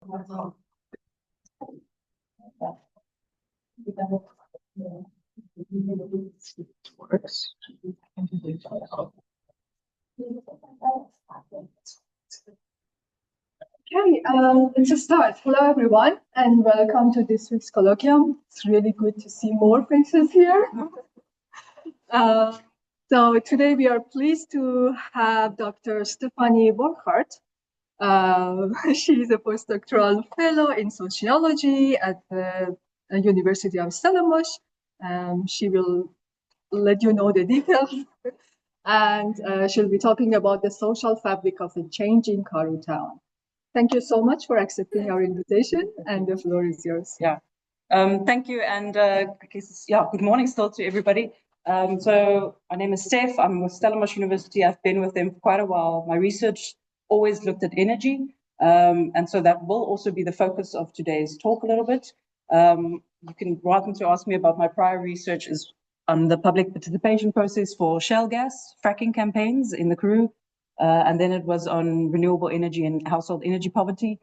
Works. Okay, let's just start. Hello, everyone, and welcome to this week's colloquium. It's really good to see more faces here. So today we are pleased to have Dr. Stephanie Borchardt. She is a postdoctoral fellow in sociology at the University of Stellenbosch. She will let you know the details. And she'll be talking about the social fabric of a changing Karoo town. Thank you so much for accepting our invitation, and the floor is yours. Yeah, thank you, and good morning still to everybody. So my name is Steph. I'm with Stellenbosch University. I've been with them for quite a while. My research always looked at energy, and so that will also be the focus of today's talk a little bit. You can welcome to ask me about my prior research is on the public participation process for shale gas fracking campaigns in the Karoo. And then it was on renewable energy and household energy poverty.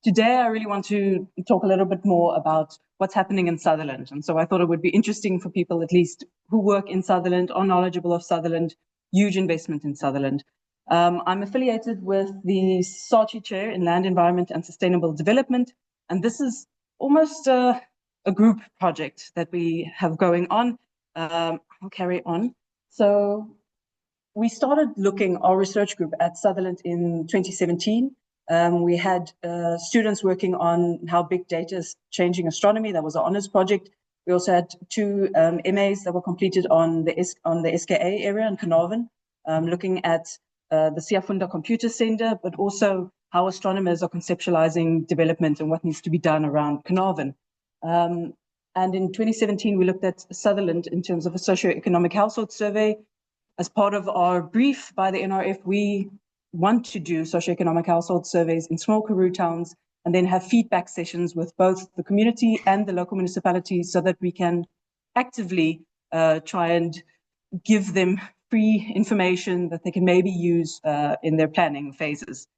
Today, I really want to talk a little bit more about what's happening in Sutherland. And so I thought it would be interesting for people, at least who work in Sutherland, are knowledgeable of Sutherland, huge investment in Sutherland. I'm affiliated with the SARChI chair in Land, Environment and Sustainable Development. And this is almost a group project that we have going on. I'll carry on. So we started looking, our research group at Sutherland in 2017. We had students working on how big data is changing astronomy. That was our honors project. We also had two MAs that were completed on the SKA area in Carnarvon, looking at the Siafunda Computer Center, but also how astronomers are conceptualizing development and what needs to be done around Carnarvon. And in 2017, we looked at Sutherland in terms of a socio-economic household survey. As part of our brief by the NRF, we want to do socioeconomic household surveys in small Karoo towns and then have feedback sessions with both the community and the local municipalities so that we can actively try and give them free information that they can maybe use in their planning phases.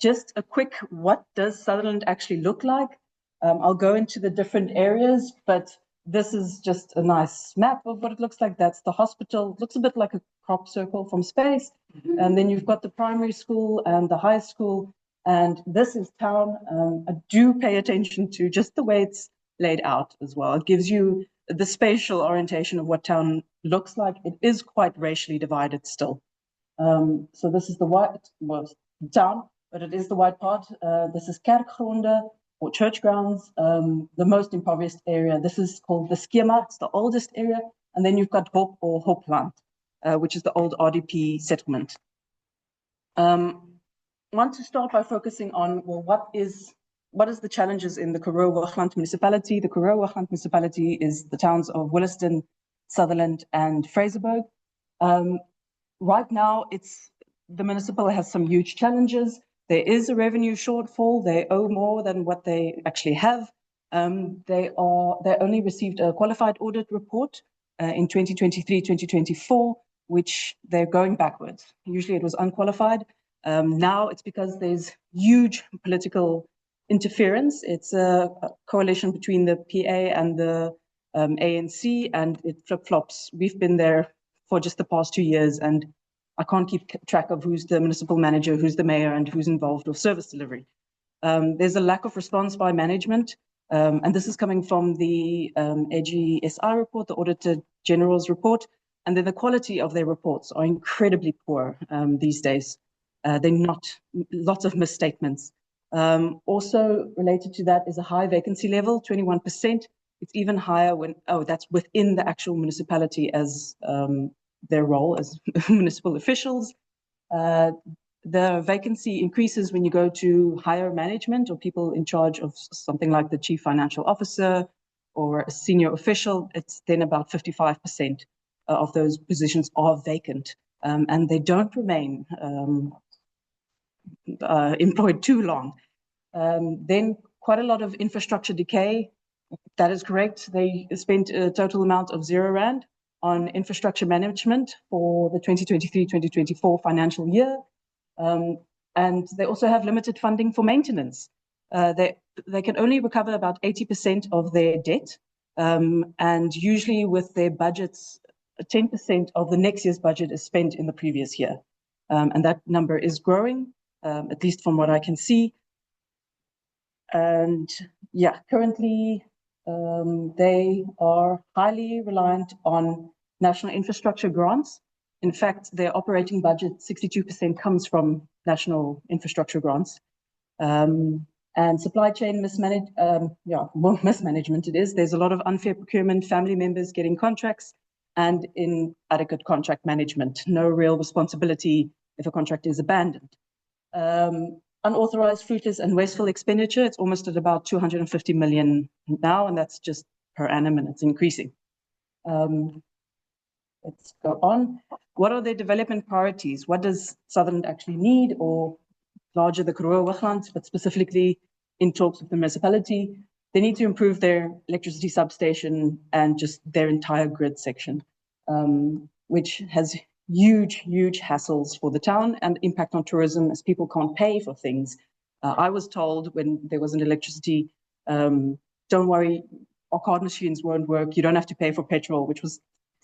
Just a quick, what does Sutherland actually look like? I'll go into the different areas, but this is just a nice map of what it looks like. That's the hospital. It looks a bit like a crop circle from space. And then you've got the primary school and the high school. And this is town. I do pay attention to just the way it's laid out as well. It gives you the spatial orientation of what town looks like. It is quite racially divided still. So this is the white, well, town, but it is the white part. This is Kerkgronde, or church grounds, the most impoverished area. This is called the Schema, it's the oldest area. And then you've got Hope or Hopeland, which is the old RDP settlement. I want to start by focusing on, well, what is the challenges in the Karoo-Hoogland municipality? The Karoo-Hoogland municipality is the towns of Williston, Sutherland, and Fraserburg. Right now, the municipal has some huge challenges. There is a revenue shortfall. They owe more than what they actually have. They only received a qualified audit report in 2023, 2024, which they're going backwards. Usually it was unqualified. Now it's because there's huge political interference. It's a coalition between the PA and the ANC, and it flip-flops. We've been there for just the past 2 years, and I can't keep track of who's the municipal manager, who's the mayor, and who's involved with service delivery. There's a lack of response by management, and this is coming from the AGSI report, the Auditor General's report, and then the quality of their reports are incredibly poor these days. They're not, lots of misstatements. Also related to that is a high vacancy level, 21%. It's even higher when, that's within the actual municipality as their role as municipal officials. The vacancy increases when you go to higher management or people in charge of something like the chief financial officer or a senior official. It's then about 55% of those positions are vacant, and they don't remain employed too long. Then quite a lot of infrastructure decay. That is correct. They spent a total amount of R0 on infrastructure management for the 2023-2024 financial year. And they also have limited funding for maintenance. They can only recover about 80% of their debt. And usually with their budgets, 10% of the next year's budget is spent in the previous year. And that number is growing, at least from what I can see. And yeah, currently they are highly reliant on national infrastructure grants. In fact, their operating budget, 62% comes from national infrastructure grants. And supply chain mismanagement it is. There's a lot of unfair procurement, family members getting contracts, and inadequate contract management. No real responsibility if a contract is abandoned. Unauthorized, fruitless, and wasteful expenditure. It's almost at about 250 million now, and that's just per annum, and it's increasing. Let's go on. What are their development priorities? What does Sutherland actually need, or larger the Karoo, but specifically in talks with the municipality? They need to improve their electricity substation and just their entire grid section, which has huge hassles for the town and impact on tourism as people can't pay for things. I was told when there wasn't electricity, don't worry, our card machines won't work. You don't have to pay for petrol, which was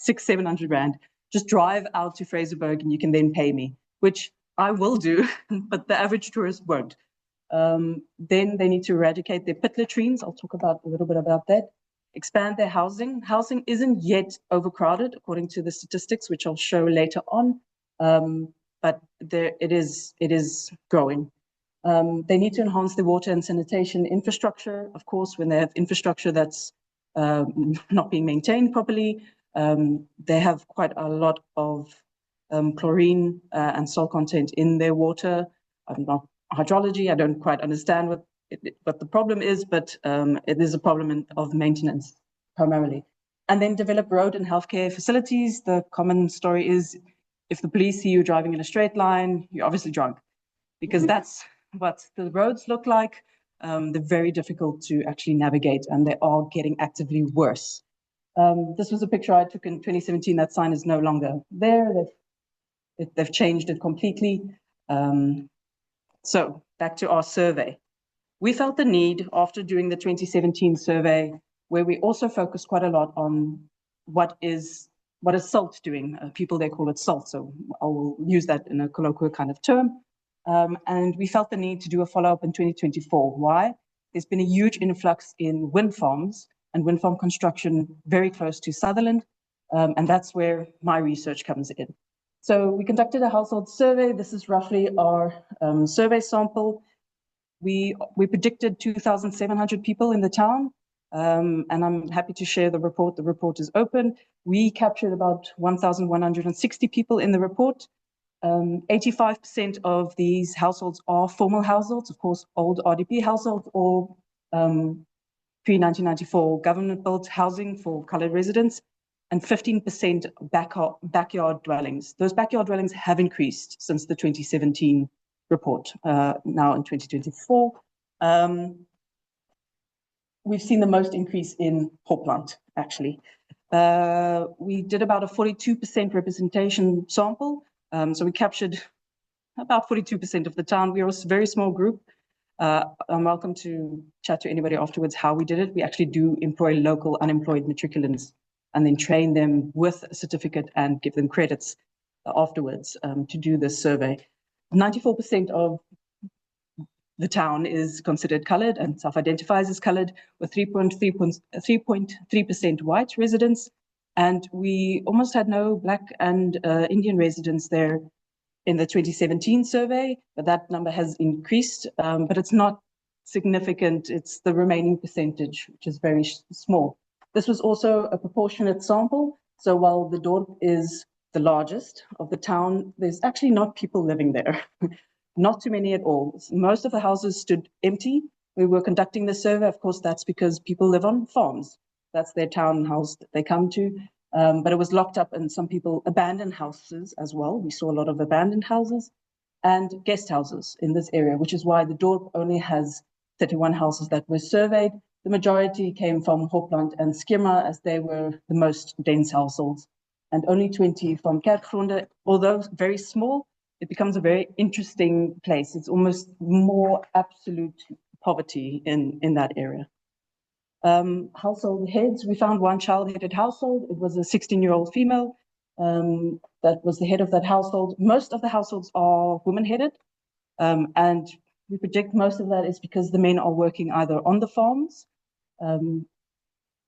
600-700 rand. Just drive out to Fraserburg and you can then pay me, which I will do, but the average tourist won't. Then they need to eradicate their pit latrines. I'll talk about a little bit about that. Expand their housing. Housing isn't yet overcrowded, according to the statistics, which I'll show later on, but it is growing. They need to enhance the water and sanitation infrastructure. Of course, when they have infrastructure that's not being maintained properly, they have quite a lot of chlorine and salt content in their water. I'm not hydrology, I don't quite understand what the problem is, but it is a problem of maintenance primarily. And then develop road and healthcare facilities. The common story is if the police see you driving in a straight line, you're obviously drunk, because that's what the roads look like. They're very difficult to actually navigate, and they are getting actively worse. This was a picture I took in 2017. That sign is no longer there. They've changed it completely. So back to our survey. We felt the need after doing the 2017 survey, where we also focused quite a lot on what is SALT doing. People, they call it SALT, so I will use that in a colloquial kind of term. And we felt the need to do a follow-up in 2024. Why? There's been a huge influx in wind farms and wind farm construction very close to Sutherland, and that's where my research comes in. So we conducted a household survey. This is roughly our survey sample. We predicted 2,700 people in the town, and I'm happy to share the report. The report is open. We captured about 1,160 people in the report. 85% of these households are formal households, of course, old RDP households or pre-1994 government-built housing for colored residents, and 15% backyard dwellings. Those backyard dwellings have increased since the 2017 report, now in 2024. We've seen the most increase in Hopland, actually. We did about a 42% representation sample. So we captured about 42% of the town. We are a very small group. I'm welcome to chat to anybody afterwards how we did it. We actually do employ local unemployed matriculants and then train them with a certificate and give them credits afterwards to do this survey. 94% of the town is considered colored and self-identifies as colored, with 3.3% white residents. And we almost had no Black and Indian residents there in the 2017 survey, but that number has increased, but it's not significant. It's the remaining percentage, which is very small. This was also a proportionate sample. So while the Dorp is the largest of the town, there's actually not people living there. Not too many at all. Most of the houses stood empty. We were conducting the survey. Of course, that's because people live on farms. That's their townhouse that they come to. But it was locked up, and some people abandoned houses as well. We saw a lot of abandoned houses and guest houses in this area, which is why the Dorp only has 31 houses that were surveyed. The majority came from Hopland and Skirma, as they were the most dense households, and only 20 from Kerkgronde, although very small. it becomes a very interesting place. It's almost more absolute poverty in that area. Household heads, we found one child-headed household. It was a 16-year-old female that was the head of that household. Most of the households are women-headed, and we project most of that is because the men are working either on the farms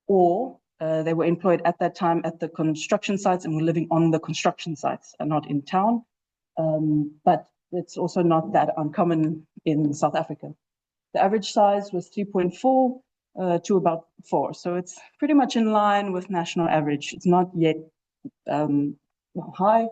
or they were employed at that time at the construction sites and were living on the construction sites and not in town. But it's also not that uncommon in South Africa. The average size was 3.4 to about 4. So it's pretty much in line with national average. It's not yet high.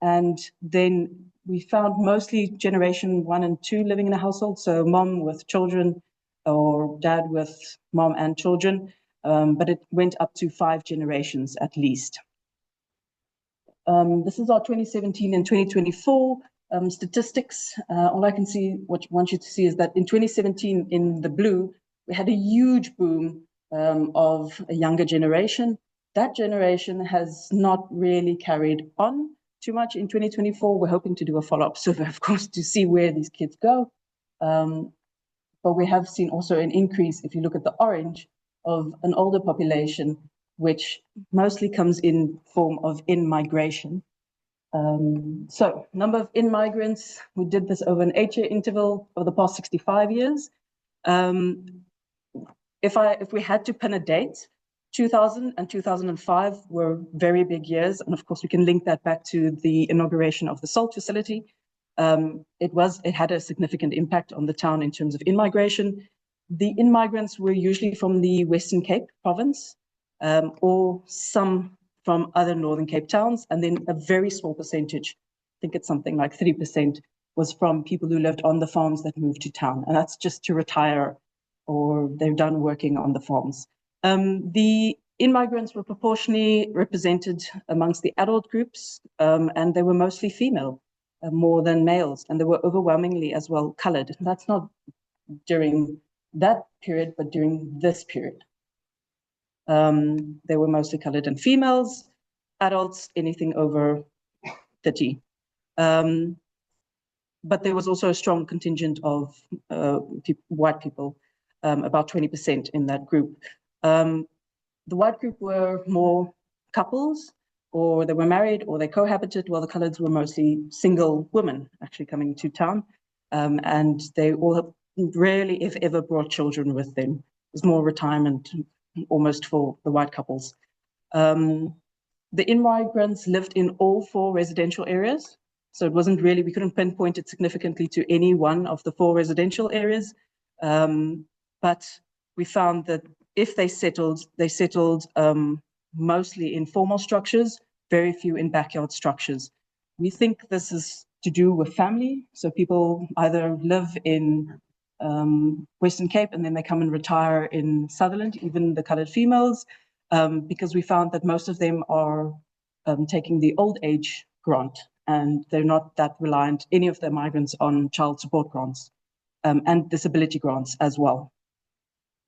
And then we found mostly generation 1 and 2 living in a household. So mom with children or dad with mom and children. But it went up to 5 generations at least. This is our 2017 and 2024 statistics. All I can see, what I want you to see is that in 2017 in the blue, we had a huge boom of a younger generation. That generation has not really carried on too much in 2024. We're hoping to do a follow-up survey, of course, to see where these kids go. But we have seen also an increase, if you look at the orange, of an older population, which mostly comes in form of in-migration. So number of in-migrants, we did this over an 8-year interval over the past 65 years. If we had to pin a date, 2000 and 2005 were very big years. And of course, we can link that back to the inauguration of the SALT facility. It had a significant impact on the town in terms of in-migration. The in-migrants were usually from the Western Cape province or some from other Northern Cape towns. And then a very small percentage, I think it's something like 3%, was from people who lived on the farms that moved to town. And that's just to retire or they're done working on the farms. The in-migrants were proportionally represented amongst the adult groups, and they were mostly female, more than males, and they were overwhelmingly as well colored. That's not during that period, but during this period. They were mostly colored and females, adults, anything over 30. But there was also a strong contingent of white people, about 20% in that group. The white group were more couples, or they were married, or they cohabited, while the coloreds were mostly single women actually coming to town. And they all rarely, if ever, brought children with them. It was more retirement almost for the white couples. The in-migrants lived in all 4 residential areas. So it wasn't really, we couldn't pinpoint it significantly to any one of the 4 residential areas. But we found that if they settled mostly in formal structures, very few in backyard structures. We think this is to do with family. So people either live in Western Cape and then they come and retire in Sutherland, even the colored females, because we found that most of them are taking the old age grant and they're not that reliant, any of the migrants, on child support grants and disability grants as well.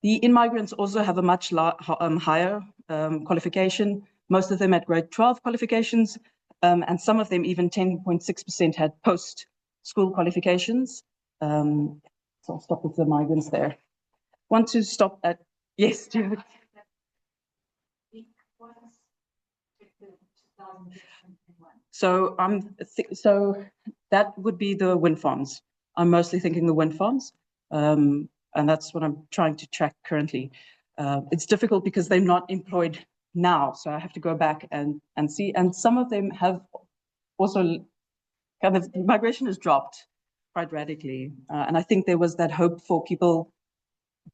The in-migrants also have a much higher qualification, most of them at grade 12 qualifications, and some of them even 10.6% had post-school qualifications. So I'll stop with the migrants there. Want to stop at, yes, Stuart. So that would be the wind farms. I'm mostly thinking the wind farms. And that's what I'm trying to track currently. It's difficult because they're not employed now. So I have to go back and see. And some of them have also kind of, migration has dropped quite radically. And I think there was that hope for people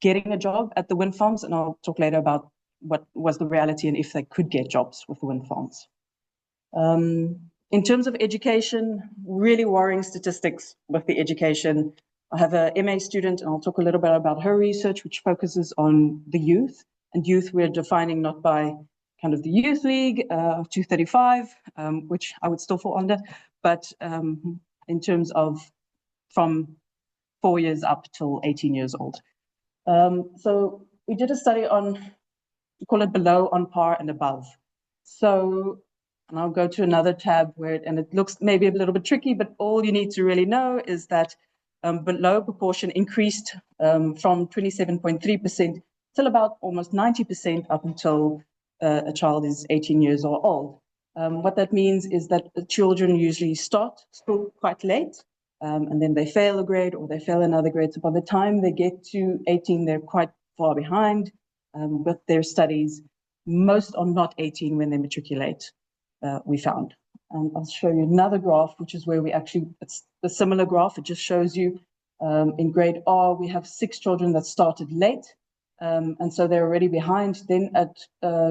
getting a job at the wind farms. And I'll talk later about what was the reality and if they could get jobs with the wind farms. In terms of education, really worrying statistics with the education. I have a MA student, and I'll talk a little bit about her research, which focuses on the youth. And youth we're defining not by kind of the Youth League 235, which I would still fall under, but in terms of from 4 years up till 18 years old. So we did a study on, we call it below, on par, and above. So And I'll go to another tab and it looks maybe a little bit tricky, but all you need to really know is that below proportion increased from 27.3% till about almost 90% up until a child is 18 years or old. What that means is that the children usually start school quite late, and then they fail a grade or they fail another grade. So by the time they get to 18, they're quite far behind with their studies. Most are not 18 when they matriculate, we found. And I'll show you another graph, which is where it's a similar graph. It just shows you in grade R, we have 6 children that started late. And so they're already behind. Then at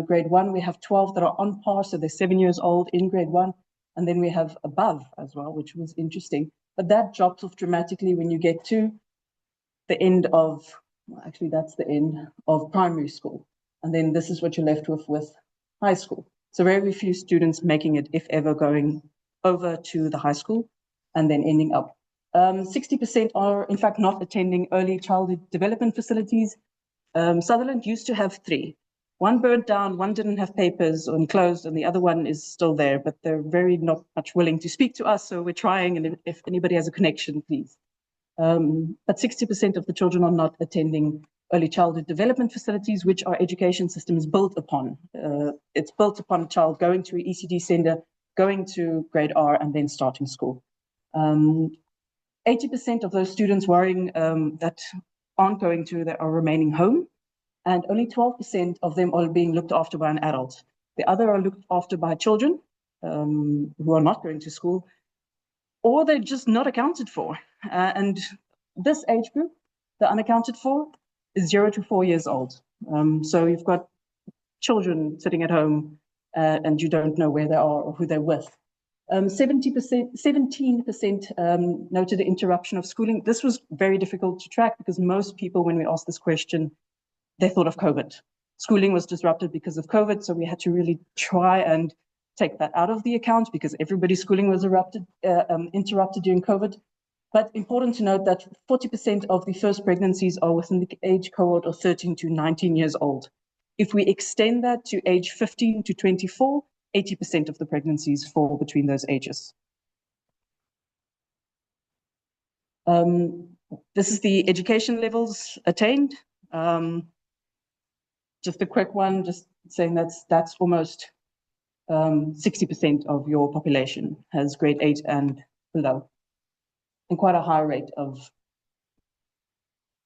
grade 1, we have 12 that are on par, so they're 7 years old in grade 1. And then we have above as well, which was interesting. But that drops off dramatically when you get to the end of, well, actually that's the end of primary school. And then this is what you're left with high school. So very few students making it, if ever, going over to the high school and then ending up. 60% are in fact not attending early childhood development facilities. Sutherland used to have 3. One burnt down, one didn't have papers or enclosed, and the other one is still there, but they're very not much willing to speak to us, so we're trying, and if anybody has a connection, please. But 60% of the children are not attending early childhood development facilities, which our education system is built upon. It's built upon a child going to an ECD center, going to grade R, and then starting school. 80% of those students worrying that aren't going to, that are remaining home, and only 12% of them are being looked after by an adult. The other are looked after by children who are not going to school, or they're just not accounted for. And this age group, the unaccounted for, is 0 to 4 years old. So you've got children sitting at home and you don't know where they are or who they're with. 17% noted the interruption of schooling. This was very difficult to track because most people, when we asked this question, they thought of COVID. Schooling was disrupted because of COVID, so we had to really try and take that out of the account because everybody's schooling was interrupted during COVID. But important to note that 40% of the first pregnancies are within the age cohort of 13 to 19 years old. If we extend that to age 15 to 24, 80% of the pregnancies fall between those ages. This is the education levels attained. Just a quick one, just saying that's almost 60% of your population has grade 8 and below, and quite a high rate of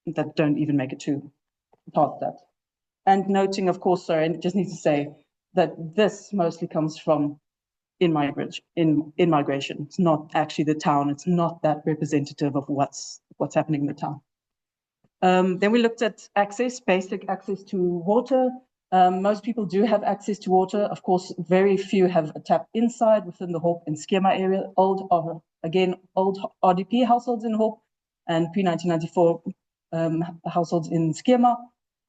that don't even make it to past that. And noting, of course, sorry, I just need to say that this mostly comes from in migration. It's not actually the town. It's not that representative of what's happening in the town. Then we looked at access, basic access to water. Most people do have access to water. Of course, very few have a tap inside within the Hope and Skema area. Old RDP households in Hope and pre-1994 households in Skema,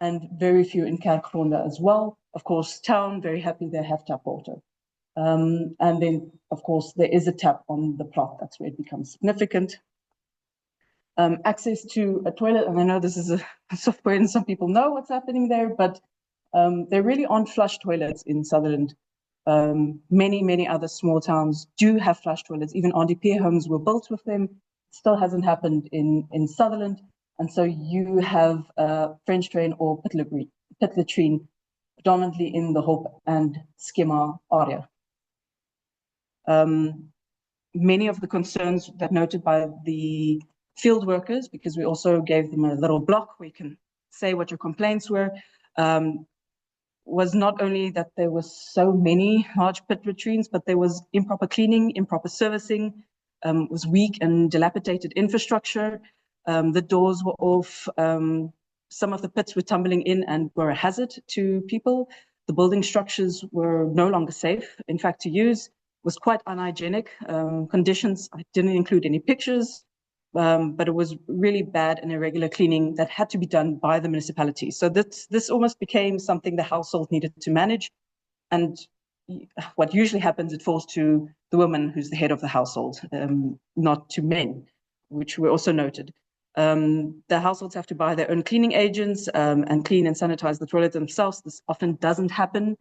and very few in Karoo as well. Of course, town, very happy they have tap water. And then, of course, there is a tap on the plot. That's where it becomes significant. Access to a toilet, and I know this is a software and some people know what's happening there, but there really aren't flush toilets in Sutherland. Many other small towns do have flush toilets. Even RDP homes were built with them. It still hasn't happened in Sutherland. And so you have French drain or pit latrine predominantly in the Hope and Skema area. Many of the concerns that noted by the field workers, because we also gave them a little block where you can say what your complaints were, was not only that there was so many large pit latrines, but there was improper cleaning, improper servicing, was weak and dilapidated infrastructure. The doors were off. Some of the pits were tumbling in and were a hazard to people. The building structures were no longer safe, in fact, to use. Was quite unhygienic. Conditions, I didn't include any pictures, but it was really bad and irregular cleaning that had to be done by the municipality. So this almost became something the household needed to manage. And what usually happens, it falls to the woman who's the head of the household, not to men, which were also noted. The households have to buy their own cleaning agents and clean and sanitize the toilet themselves. This often doesn't happen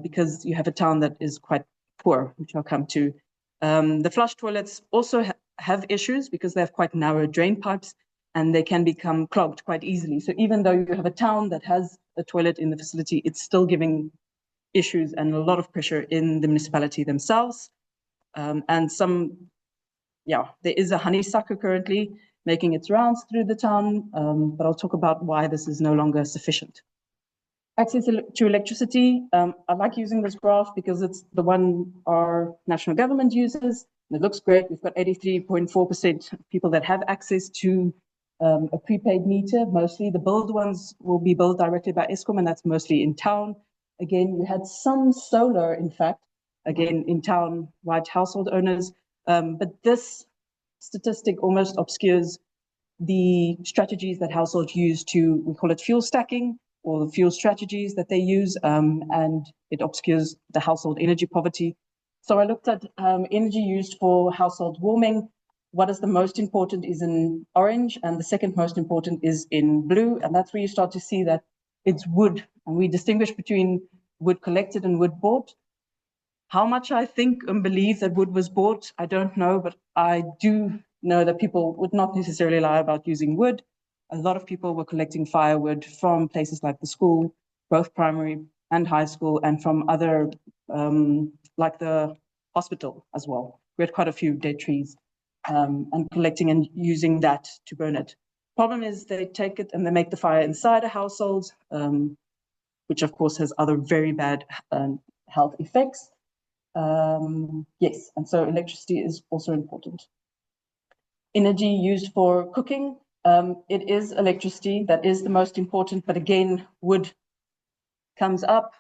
because you have a town that is quite poor, which I'll come to. The flush toilets also have issues because they have quite narrow drain pipes and they can become clogged quite easily. So even though you have a town that has a toilet in the facility, it's still giving issues and a lot of pressure in the municipality themselves. And there is a honeysucker currently making its rounds through the town, but I'll talk about why this is no longer sufficient. Access to electricity. I like using this graph because it's the one our national government uses. And it looks great. We've got 83.4% of people that have access to a prepaid meter. Mostly the billed ones will be billed directly by Eskom, and that's mostly in town. Again, you had some solar, in fact, again, in town, white household owners. But this statistic almost obscures the strategies that households use to, we call it fuel stacking, or the fuel strategies that they use, and it obscures the household energy poverty. So I looked at energy used for household warming. What is the most important is in orange, and the second most important is in blue, and that's where you start to see that it's wood, and we distinguish between wood collected and wood bought. How much I think and believe that wood was bought, I don't know, but I do know that people would not necessarily lie about using wood. A lot of people were collecting firewood from places like the school, both primary and high school, and from other, like the hospital as well. We had quite a few dead trees, and collecting and using that to burn it. Problem is they take it and they make the fire inside a household, which of course has other very bad health effects. Yes, and so electricity is also important. Energy used for cooking. It is electricity that is the most important, but again, wood comes up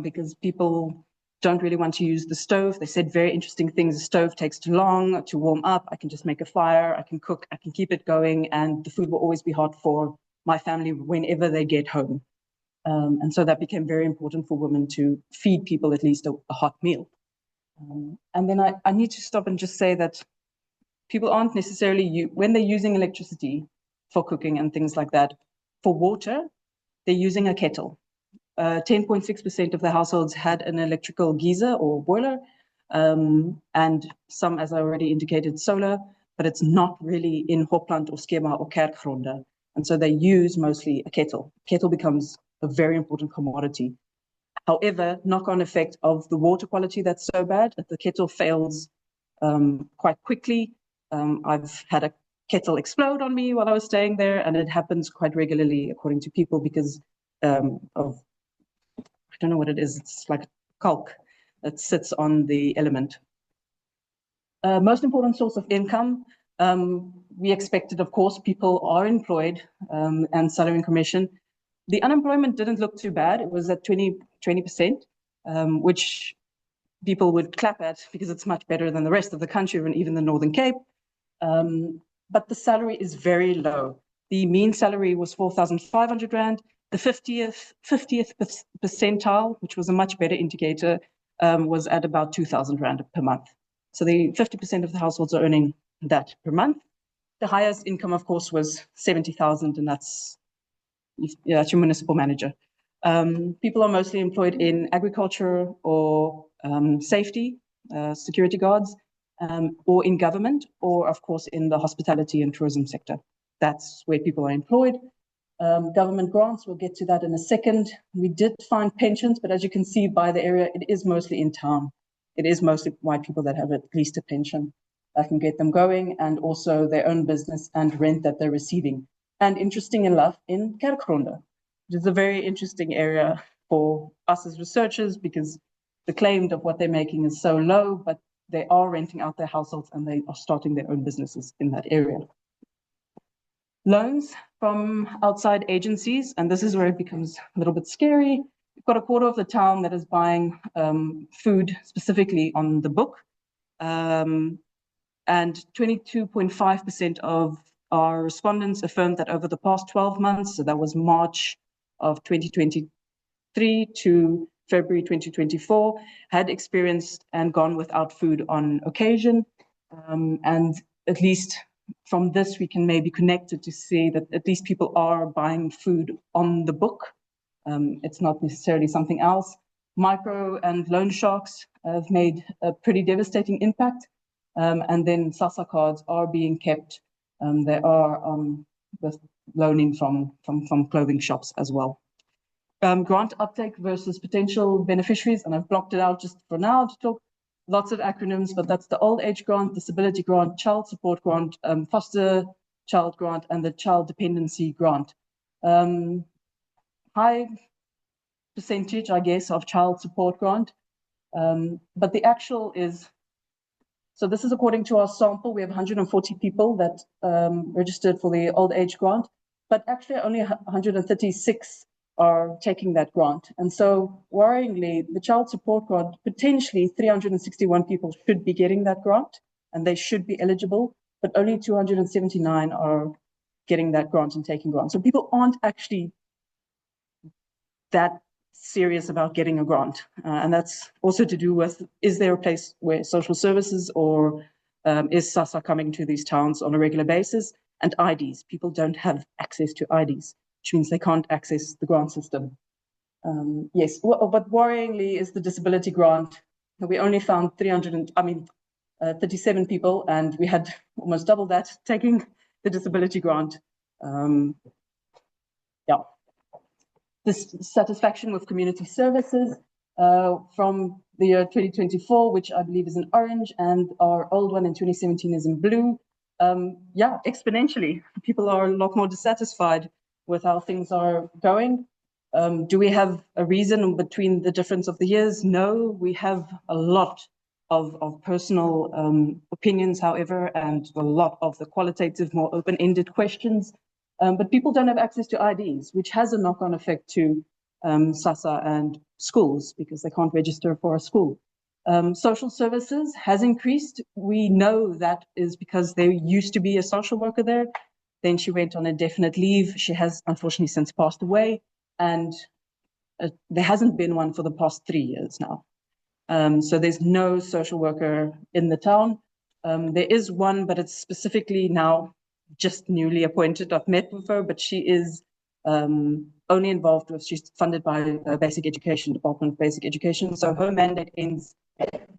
because people don't really want to use the stove. They said very interesting things. The stove takes too long to warm up. I can just make a fire, I can cook, I can keep it going, and the food will always be hot for my family whenever they get home. And so that became very important for women to feed people at least a hot meal. And then I need to stop and just say that people aren't necessarily, when they're using electricity for cooking and things like that, for water, they're using a kettle. 10.6% of the households had an electrical geyser or boiler, and some, as I already indicated, solar, but it's not really in Hopland or Skema or Kerkgronde. And so they use mostly a kettle. Kettle becomes a very important commodity. However, knock-on effect of the water quality that's so bad that the kettle fails quite quickly. I've had a kettle explode on me while I was staying there, and it happens quite regularly, according to people, because of, I don't know what it is, it's like calc that sits on the element. Most important source of income. We expected, of course, people are employed and salary and commission. The unemployment didn't look too bad. It was at 20%, which people would clap at because it's much better than the rest of the country and even the Northern Cape. But the salary is very low. The mean salary was 4,500 Rand. The 50th percentile, which was a much better indicator, was at about 2,000 Rand per month. So the 50% of the households are earning that per month. The highest income, of course, was 70,000, and that's your municipal manager. People are mostly employed in agriculture or safety, security guards, or in government, or of course in the hospitality and tourism sector. That's where people are employed. Government grants, we'll get to that in a second. We did find pensions, but as you can see by the area, it is mostly in town. It is mostly white people that have at least a pension that can get them going, and also their own business and rent that they're receiving. And interesting enough, in Kerkgronde, which is a very interesting area for us as researchers because the claim of what they're making is so low, but they are renting out their households and they are starting their own businesses in that area. Loans from outside agencies, and this is where it becomes a little bit scary. We've got a quarter of the town that is buying food specifically on the book, and 22.5% of our respondents affirmed that over the past 12 months, so that was March of 2023 to February 2024, had experienced and gone without food on occasion. And at least from this, we can maybe connect it to see that at least people are buying food on the book. It's not necessarily something else. Micro and loan sharks have made a pretty devastating impact. And then SASA cards are being kept. They are with loaning from clothing shops as well. Grant uptake versus potential beneficiaries, and I've blocked it out just for now to talk. Lots of acronyms, but that's the old age grant, disability grant, child support grant, foster child grant, and the child dependency grant. High percentage, I guess, of child support grant, but the actual is, so this is according to our sample. We have 140 people that registered for the old age grant, but actually only 136 are taking that grant. And so worryingly, the child support grant, potentially 361 people should be getting that grant and they should be eligible, but only 279 are getting that grant and taking grant. So people aren't actually that serious about getting a grant. And that's also to do with, is there a place where social services or is SASA coming to these towns on a regular basis? And IDs, people don't have access to IDs, which means they can't access the grant system. Yes, but worryingly is the disability grant. We only found 37 people, and we had almost double that taking the disability grant. Yeah. This satisfaction with community services from the year 2024, which I believe is in orange, and our old one in 2017 is in blue. Yeah, exponentially, people are a lot more dissatisfied with how things are going. Do we have a reason between the difference of the years? No, we have a lot of personal opinions, however, and a lot of the qualitative, more open-ended questions. But people don't have access to IDs, which has a knock-on effect to SASA and schools because they can't register for a school. Social services has increased. We know that is because there used to be a social worker there. Then she went on indefinite leave. She has unfortunately since passed away, and there hasn't been one for the past 3 years now. So there's no social worker in the town. There is one, but it's specifically now just newly appointed. I've met with her, but she is only involved with, she's funded by Basic Education, Department of Basic Education. So her mandate ends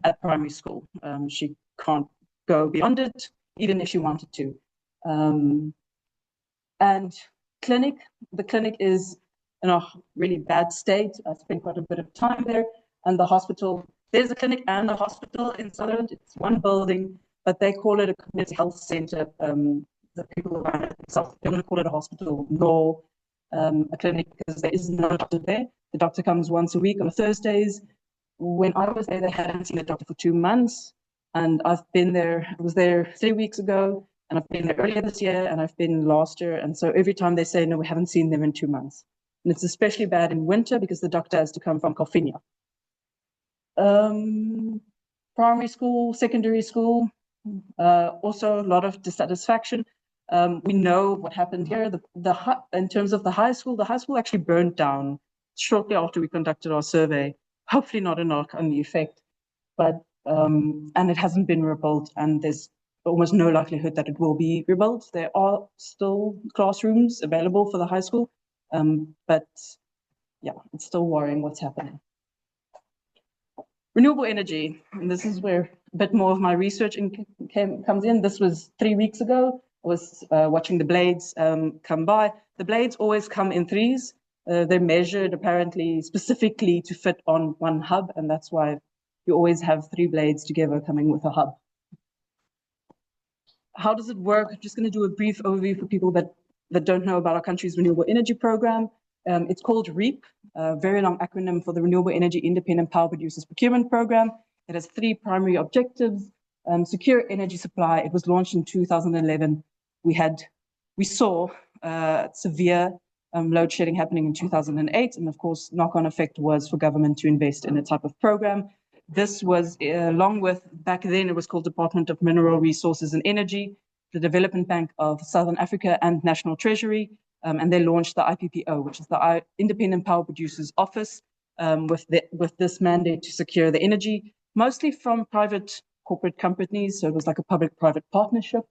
at primary school. She can't go beyond it, even if she wanted to. And clinic, the clinic is in a really bad state. I spent quite a bit of time there. And the hospital, there's a clinic and a hospital in Sutherland. It's one building, but they call it a community health center. The people who run it themselves don't call it a hospital nor a clinic because there is no doctor there. The doctor comes once a week on Thursdays. When I was there, they hadn't seen a doctor for 2 months. And I've been there, I was there 3 weeks ago, and I've been there earlier this year, and I've been last year. And so every time they say, no, we haven't seen them in 2 months. And it's especially bad in winter because the doctor has to come from Colloquium. Primary school, secondary school, also a lot of dissatisfaction. We know what happened here. In terms of the high school actually burned down shortly after we conducted our survey. Hopefully not a knock-on effect, but and it hasn't been rebuilt, and there's almost no likelihood that it will be rebuilt. There are still classrooms available for the high school, but yeah, it's still worrying what's happening. Renewable energy, and this is where a bit more of my research comes in. This was 3 weeks ago. I was watching the blades come by. The blades always come in threes. They're measured apparently specifically to fit on one hub, and that's why you always have 3 blades together coming with a hub. How does it work? I'm just going to do a brief overview for people that don't know about our country's renewable energy program. It's called REAP, a very long acronym for the Renewable Energy Independent Power Producers Procurement Program. It has 3 primary objectives. Secure energy supply. It was launched in 2011. We saw severe load shedding happening in 2008. And of course, knock-on effect was for government to invest in a type of program. This was along with, back then it was called Department of Mineral Resources and Energy, the Development Bank of Southern Africa and National Treasury. And they launched the IPPO, which is the Independent Power Producers Office, with this mandate to secure the energy, mostly from private corporate companies. So it was like a public-private partnership.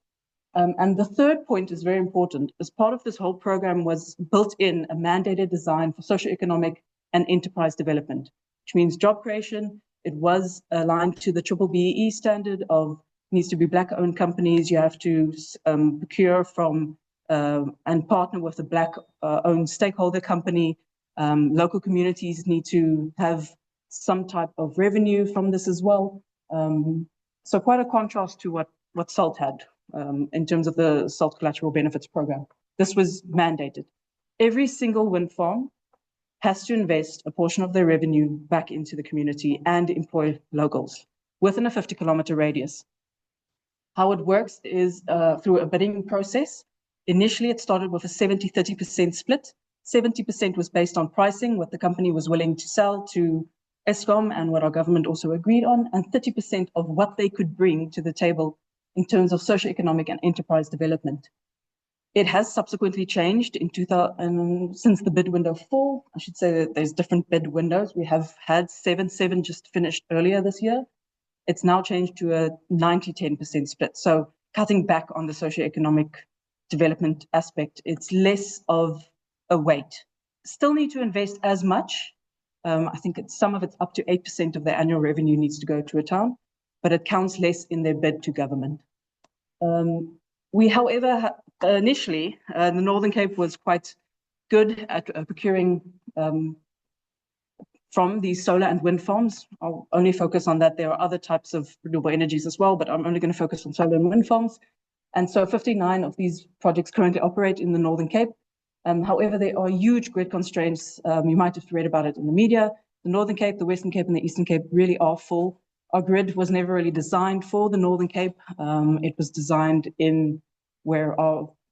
And the third point is very important. As part of this whole program was built in a mandated design for socio-economic and enterprise development, which means job creation. It was aligned to the BBBE standard of needs to be Black-owned companies. You have to procure from and partner with a Black-owned stakeholder company. Local communities need to have some type of revenue from this as well. So quite a contrast to what SALT had in terms of the SALT collateral benefits program. This was mandated. Every single wind farm has to invest a portion of their revenue back into the community and employ locals within a 50-kilometer radius. How it works is through a bidding process. Initially, it started with a 70-30% split. 70% was based on pricing, what the company was willing to sell to Eskom and what our government also agreed on, and 30% of what they could bring to the table in terms of socio-economic and enterprise development. It has subsequently changed in 2000, since the bid window 4. I should say that there's different bid windows. We have had 7-7 just finished earlier this year. It's now changed to a 90-10% split. So cutting back on the socio-economic development aspect, it's less of a weight. Still need to invest as much. I think some of it's up to 8% of their annual revenue needs to go to a town, but it counts less in their bid to government. We, however, initially, the Northern Cape was quite good at procuring from these solar and wind farms. I'll only focus on that. There are other types of renewable energies as well, but I'm only going to focus on solar and wind farms. And so 59 of these projects currently operate in the Northern Cape. However, there are huge grid constraints. You might have read about it in the media. The Northern Cape, the Western Cape, and the Eastern Cape really are full. Our grid was never really designed for the Northern Cape. It was designed in where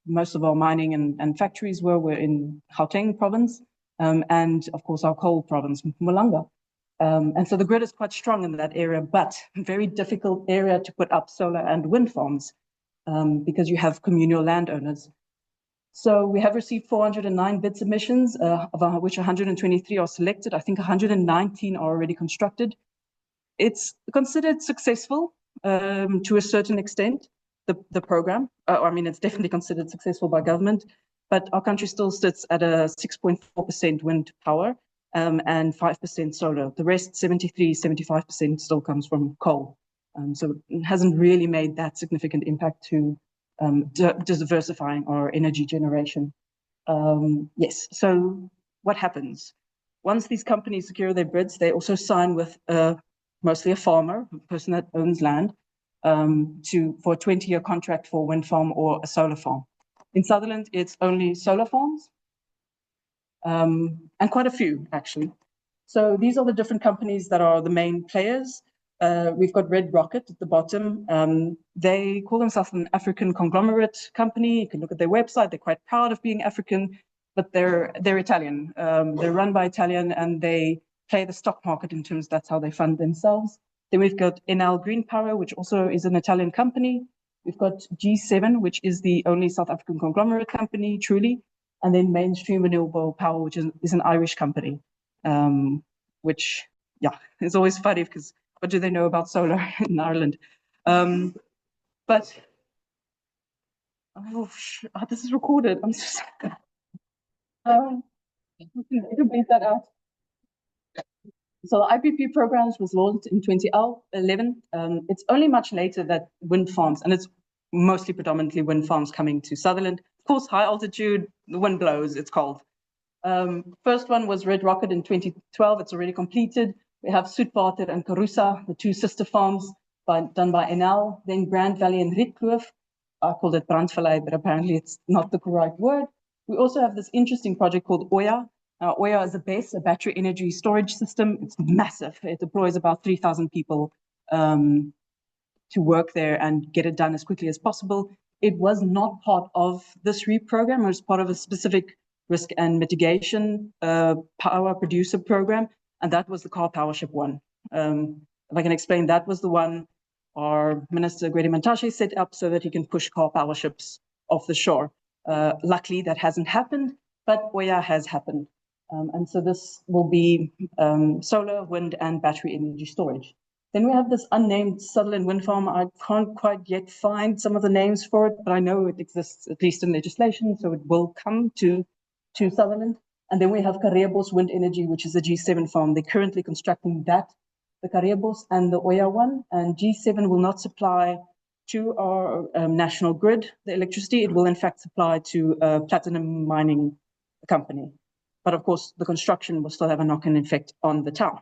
most of our mining and factories were in Gauteng province, and of course our coal province, Mpumalanga. And so the grid is quite strong in that area, but very difficult area to put up solar and wind farms because you have communal landowners. So we have received 409 bid submissions, of which 123 are selected. I think 119 are already constructed. It's considered successful to a certain extent, the program. I mean, it's definitely considered successful by government, but our country still sits at a 6.4% wind power and 5% solar. The rest, 75% still comes from coal. So it hasn't really made that significant impact to diversifying our energy generation. Yes, so what happens? Once these companies secure their bids, they also sign with mostly a farmer, a person that owns land, for a 20-year contract for a wind farm or a solar farm. In Sutherland, it's only solar farms, and quite a few, actually. So these are the different companies that are the main players. We've got Red Rocket at the bottom. They call themselves an African conglomerate company. You can look at their website. They're quite proud of being African, but they're Italian. They're run by Italian, and they play the stock market in terms that's how they fund themselves. Then we've got Enel Green Power, which also is an Italian company. We've got G7, which is the only South African conglomerate company, truly. And then Mainstream Renewable Power, which is an Irish company, which, yeah, is always funny because what do they know about solar in Ireland? But, this is recorded. I'm so sorry. You can bleep that out. So the IPP programs was launched in 2011. It's only much later that wind farms, and it's mostly predominantly wind farms coming to Sutherland. Of course, high altitude, the wind blows, it's cold. First one was Red Rocket in 2012. It's already completed. We have Soetwater and Karoo, the two sister farms done by Enel. Then Grand Valley and Rietkloof. I called it Brandvallei, but apparently it's not the correct word. We also have this interesting project called Oya. Oya is a battery energy storage system. It's massive. It deploys about 3,000 people to work there and get it done as quickly as possible. It was not part of this REAP program. It was part of a specific risk and mitigation power producer program, and that was the car power ship one. If I can explain, that was the one our Minister Gwede Mantashe set up so that he can push car power ships off the shore. Luckily, that hasn't happened, but Oya has happened. And so this will be solar, wind, and battery energy storage. Then we have this unnamed Sutherland wind farm. I can't quite yet find some of the names for it, but I know it exists at least in legislation, so it will come to Sutherland. And then we have Karoo Wind Energy, which is a G7 farm. They're currently constructing that, the Karoo and the Oya one. And G7 will not supply to our national grid, the electricity. It will in fact supply to a platinum mining company. But of course, the construction will still have a knock-on effect on the town.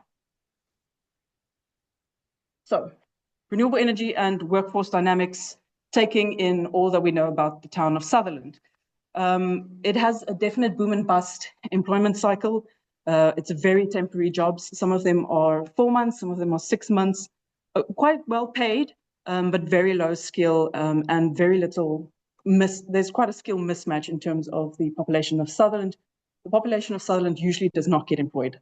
So, renewable energy and workforce dynamics, taking in all that we know about the town of Sutherland. It has a definite boom and bust employment cycle. It's a very temporary jobs. Some of them are 4 months, some of them are 6 months, quite well paid, but very low skill and very little, there's quite a skill mismatch in terms of the population of Sutherland. The population of Sutherland usually does not get employed.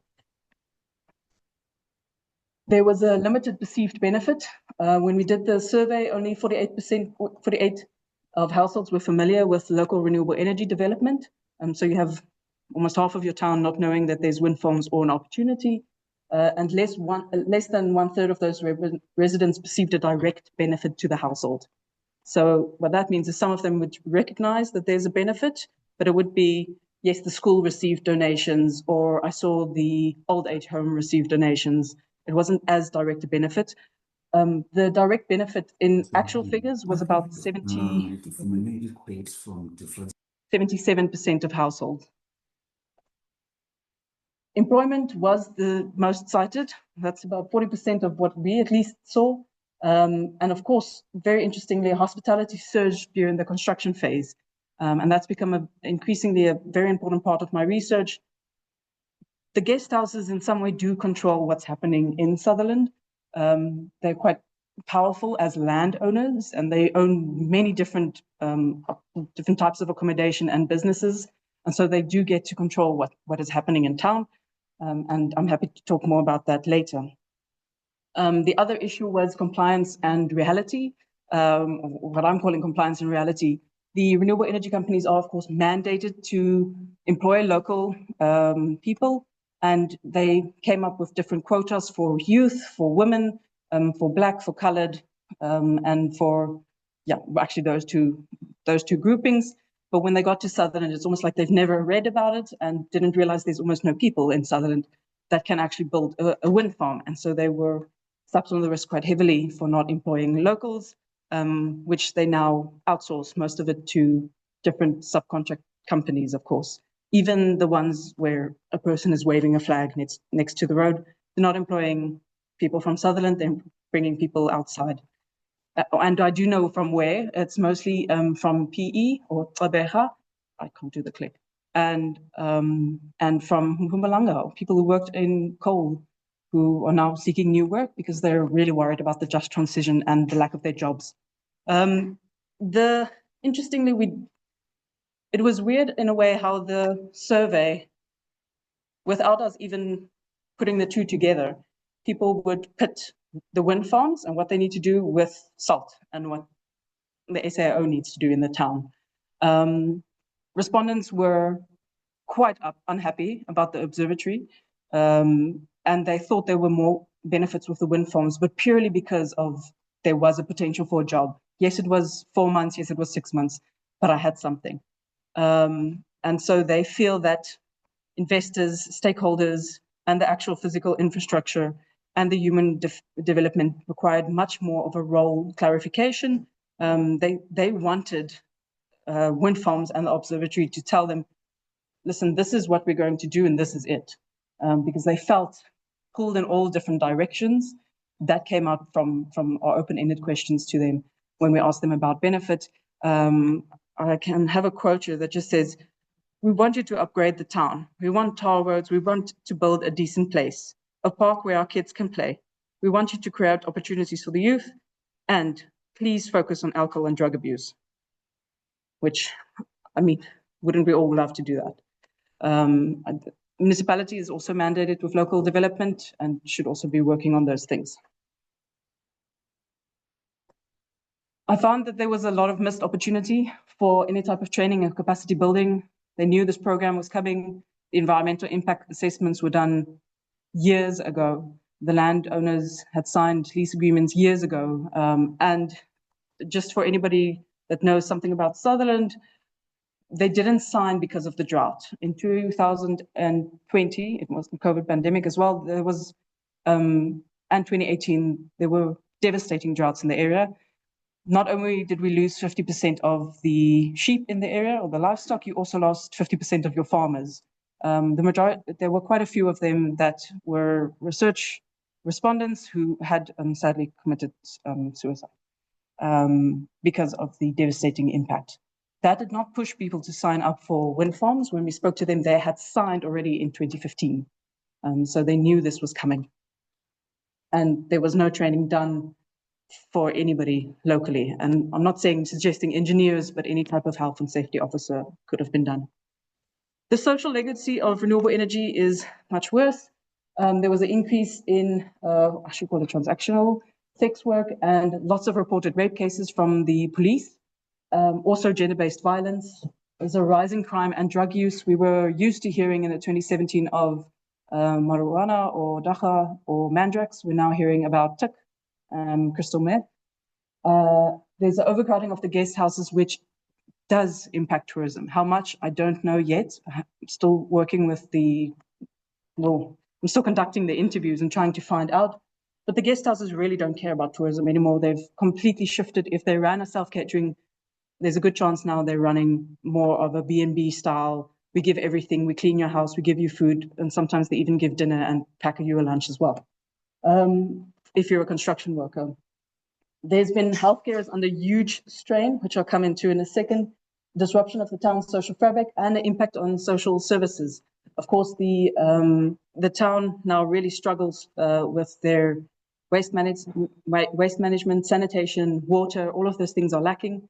There was a limited perceived benefit. When we did the survey, only 48% of households were familiar with local renewable energy development. So you have almost half of your town not knowing that there's wind farms or an opportunity, and less than 1/3 of those residents perceived a direct benefit to the household. So what that means is some of them would recognize that there's a benefit, but it would be, yes, the school received donations, or I saw the old age home receive donations. It wasn't as direct a benefit. The direct benefit in actual figures was about 77% of households. Employment was the most cited. That's about 40% of what we at least saw. And of course, very interestingly, hospitality surged during the construction phase. And that's become increasingly a very important part of my research. The guest houses in some way do control what's happening in Sutherland. They're quite powerful as landowners, and they own many different types of accommodation and businesses. And so they do get to control what is happening in town. And I'm happy to talk more about that later. The other issue was compliance and reality, what I'm calling compliance and reality. The renewable energy companies are, of course, mandated to employ local people, and they came up with different quotas for youth, for women, for Black, for colored, and for, yeah, actually those two groupings. But when they got to Sutherland, it's almost like they've never read about it and didn't realize there's almost no people in Sutherland that can actually build a wind farm. And so they were slapped on the wrist quite heavily for not employing locals, which they now outsource most of it to different subcontract companies, of course. Even the ones where a person is waving a flag next to the road, they're not employing people from Sutherland, they're bringing people outside. And I do know from where. It's mostly from PE or Tabeja. I can't do the click. And from Mpumalanga, people who worked in coal, who are now seeking new work because they're really worried about the just transition and the lack of their jobs. Interestingly, it was weird in a way how the survey, without us even putting the two together, people would pit the wind farms and what they need to do with salt and what the SAAO needs to do in the town. Respondents were quite unhappy about the observatory, and they thought there were more benefits with the wind farms, but purely because of there was a potential for a job. Yes, it was 4 months, yes, it was 6 months, but I had something. And so they feel that investors, stakeholders, and the actual physical infrastructure and the human development required much more of a role clarification. They wanted wind farms and the observatory to tell them, listen, this is what we're going to do and this is it. Because they felt pulled in all different directions. That came out from our open-ended questions to them when we asked them about benefit. I can have a quote here that just says, we want you to upgrade the town. We want tar roads. We want to build a decent place, a park where our kids can play. We want you to create opportunities for the youth, and please focus on alcohol and drug abuse. Which, I mean, wouldn't we all love to do that? Municipality is also mandated with local development and should also be working on those things. I found that there was a lot of missed opportunity for any type of training and capacity building. They knew this program was coming. The environmental impact assessments were done years ago. The landowners had signed lease agreements years ago. And just for anybody that knows something about Sutherland, they didn't sign because of the drought. In 2020, it was the COVID pandemic as well, there was, and 2018, there were devastating droughts in the area. Not only did we lose 50% of the sheep in the area or the livestock, you also lost 50% of your farmers. The majority, there were quite a few of them that were research respondents who had sadly committed suicide because of the devastating impact. That did not push people to sign up for wind farms. When we spoke to them, they had signed already in 2015. So they knew this was coming. And there was no training done for anybody locally. And I'm not suggesting engineers, but any type of health and safety officer could have been done. The social legacy of renewable energy is much worse. There was an increase in, I should call it transactional sex work, and lots of reported rape cases from the police. Also gender-based violence. There's a rising crime and drug use. We were used to hearing in the 2017 of marijuana or dacha or mandrax. We're now hearing about tik, crystal meth. There's an overcrowding of the guest houses, which does impact tourism. How much, I don't know yet. I'm still working with I'm still conducting the interviews and trying to find out. But the guest houses really don't care about tourism anymore. They've completely shifted. If they ran a self-catering, there's a good chance now they're running more of a B&B style. We give everything, we clean your house, we give you food, and sometimes they even give dinner and pack you a lunch as well. If you're a construction worker. There's been healthcare is under huge strain, which I'll come into in a second, disruption of the town's social fabric and the impact on social services. Of course, the town now really struggles with their waste management, sanitation, water, all of those things are lacking.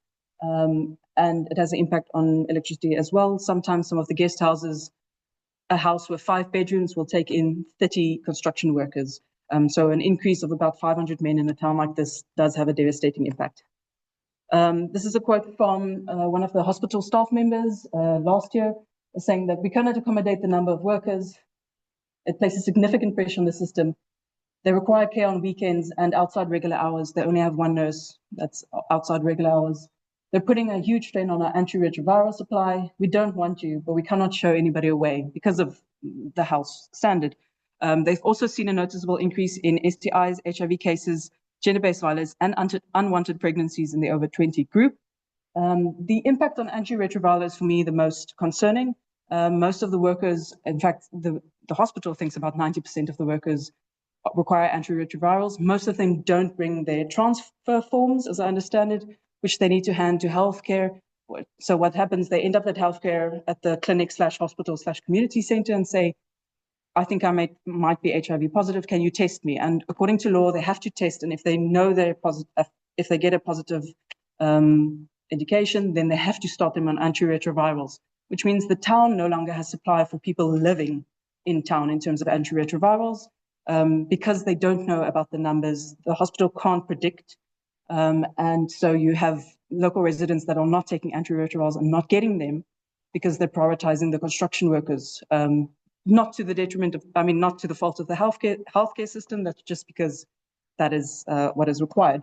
And it has an impact on electricity as well. Sometimes some of the guest houses, a house with 5 bedrooms will take in 30 construction workers. So an increase of about 500 men in a town like this does have a devastating impact. This is a quote from one of the hospital staff members last year, saying that we cannot accommodate the number of workers. It places significant pressure on the system. They require care on weekends and outside regular hours. They only have one nurse that's outside regular hours. They're putting a huge strain on our antiretroviral supply. We don't want you, but we cannot show anybody away because of the health standard. They've also seen a noticeable increase in STIs, HIV cases, gender-based violence, and unwanted pregnancies in the over 20 group. The impact on antiretroviral is, for me, the most concerning. Most of the workers, in fact, the hospital thinks about 90% of the workers require antiretrovirals. Most of them don't bring their transfer forms, as I understand it, which they need to hand to healthcare. So what happens, they end up at healthcare at the clinic/hospital/community center and say, I think I might be HIV positive. Can you test me? And according to law, they have to test. And if they know they're positive, if they get a positive indication, then they have to start them on antiretrovirals, which means the town no longer has supply for people living in town in terms of antiretrovirals because they don't know about the numbers. The hospital can't predict. And so you have local residents that are not taking antiretrovirals and not getting them because they're prioritizing the construction workers. Not to the detriment of, not to the fault of the healthcare system, that's just because that is what is required.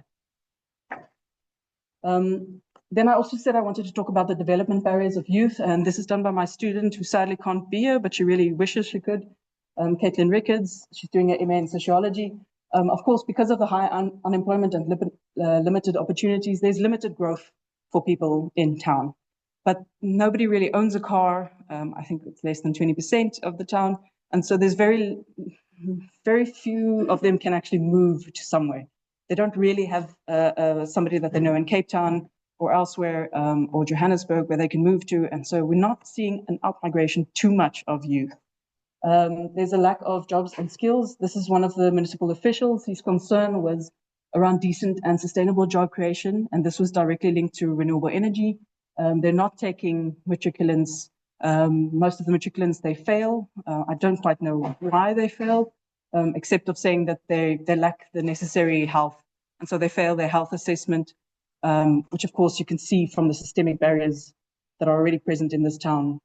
Then I also said I wanted to talk about the development barriers of youth, and this is done by my student who sadly can't be here, but she really wishes she could, Caitlin Rickards. She's doing an MA in Sociology. Of course, because of the high unemployment and limited opportunities, there's limited growth for people in town. But nobody really owns a car. I think it's less than 20% of the town. And so there's very few of them can actually move to somewhere. They don't really have somebody that they know in Cape Town or elsewhere or Johannesburg where they can move to. And so we're not seeing an out-migration too much of youth. There's a lack of jobs and skills. This is one of the municipal officials. His concern was around decent and sustainable job creation. And this was directly linked to renewable energy. They're not taking matriculants. Most of the matriculants, they fail. I don't quite know why they fail, except of saying that they lack the necessary health. And so they fail their health assessment, which of course you can see from the systemic barriers that are already present in this town.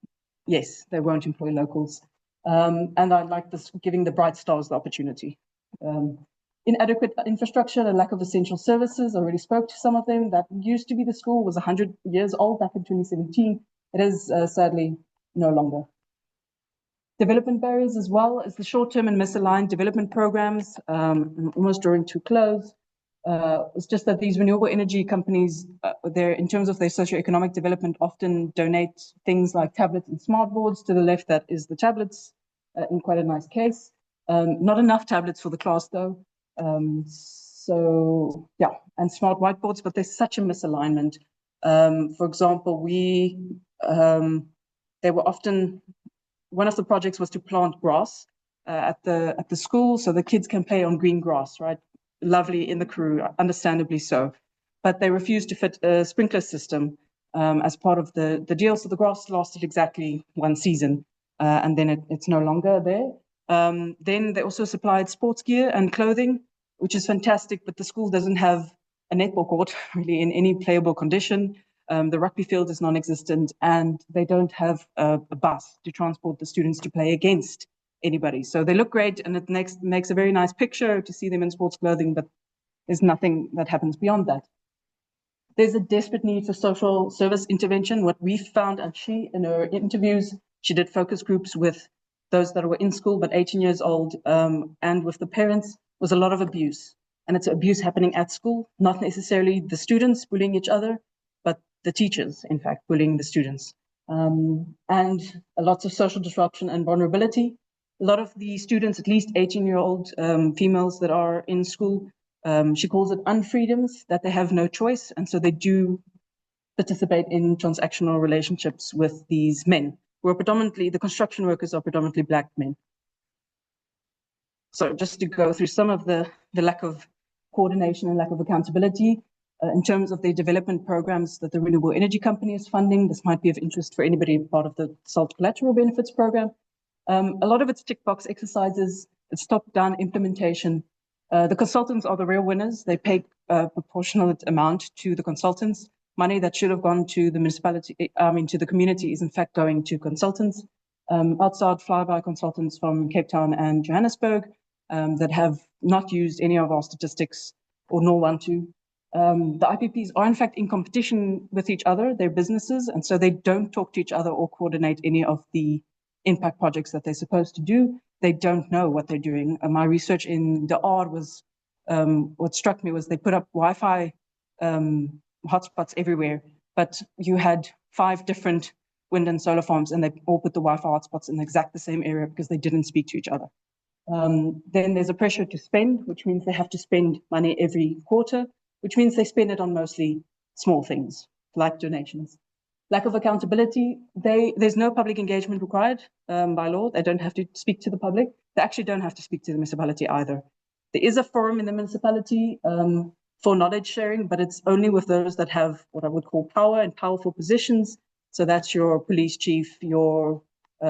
Yes, they won't employ locals. And I like this, giving the bright stars the opportunity. Inadequate infrastructure and lack of essential services. I already spoke to some of them. That used to be the school, was 100 years old back in 2017. It is sadly no longer. Development barriers as well as the short-term and misaligned development programs, almost drawing to close. It's just that these renewable energy companies, in terms of their socio-economic development, often donate things like tablets and smart boards. To the left, that is the tablets, in quite a nice case. Not enough tablets for the class, though. So, yeah, and smart whiteboards, but there's such a misalignment. For example, they were often, one of the projects was to plant grass at the school so the kids can play on green grass, right? Lovely in the Karoo, understandably so. But they refused to fit a sprinkler system as part of the deal. So the grass lasted exactly one season and then it's no longer there. Then they also supplied sports gear and clothing, which is fantastic, but the school doesn't have a netball court really in any playable condition. The rugby field is non-existent, and they don't have a bus to transport the students to play against anybody. So they look great, and it makes a very nice picture to see them in sports clothing, but there's nothing that happens beyond that. There's a desperate need for social service intervention. What we found, and she, in her interviews, she did focus groups with those that were in school but 18 years old, and with the parents, was a lot of abuse. And it's abuse happening at school, not necessarily the students bullying each other, but the teachers, in fact, bullying the students. And lots of social disruption and vulnerability. A lot of the students, at least 18-year-old females that are in school, she calls it unfreedoms, that they have no choice. And so they do participate in transactional relationships with these men, who are predominantly, the construction workers are predominantly Black men. So just to go through some of the lack of coordination and lack of accountability in terms of the development programs that the renewable energy company is funding. This might be of interest for anybody part of the SALT collateral benefits program. A lot of it's tick box exercises, it's top-down implementation. The consultants are the real winners. They pay a proportionate amount to the consultants. Money that should have gone to the municipality, to the community is in fact going to consultants. Outside flyby consultants from Cape Town and Johannesburg that have not used any of our statistics or nor want to. The IPPs are in fact in competition with each other, they're businesses, and so they don't talk to each other or coordinate any of the impact projects that they're supposed to do. They don't know what they're doing. My research in the R was, what struck me was they put up Wi-Fi hotspots everywhere, but you had 5 different wind and solar farms and they all put the Wi-Fi hotspots in the exact same area because they didn't speak to each other. Then there's a pressure to spend, which means they have to spend money every quarter, which means they spend it on mostly small things like donations. Lack of accountability, there's no public engagement required by law. They don't have to speak to the public. They actually don't have to speak to the municipality either. There is a forum in the municipality for knowledge sharing, but it's only with those that have what I would call power and powerful positions. So that's your police chief, your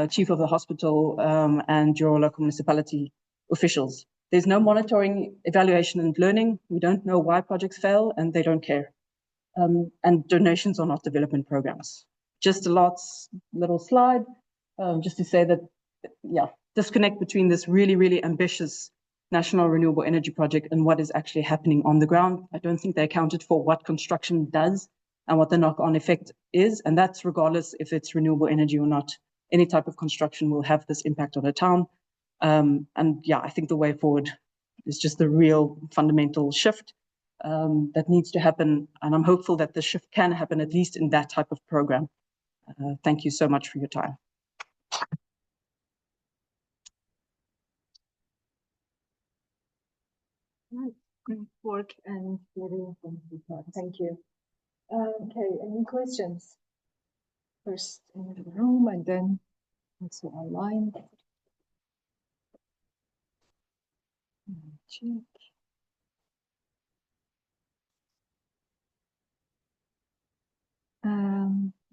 chief of the hospital, and your local municipality officials. There's no monitoring, evaluation, and learning. We don't know why projects fail, and they don't care. And donations are not development programs. Just a little slide, just to say that, yeah, disconnect between this really, really ambitious national renewable energy project and what is actually happening on the ground. I don't think they accounted for what construction does and what the knock-on effect is, and that's regardless if it's renewable energy or not. Any type of construction will have this impact on a town. And yeah, I think the way forward is just the real fundamental shift that needs to happen. And I'm hopeful that the shift can happen, at least in that type of program. Thank you so much for your time. Great work and very informative. Thank you. Okay, any questions? First in the room and then also online. Check.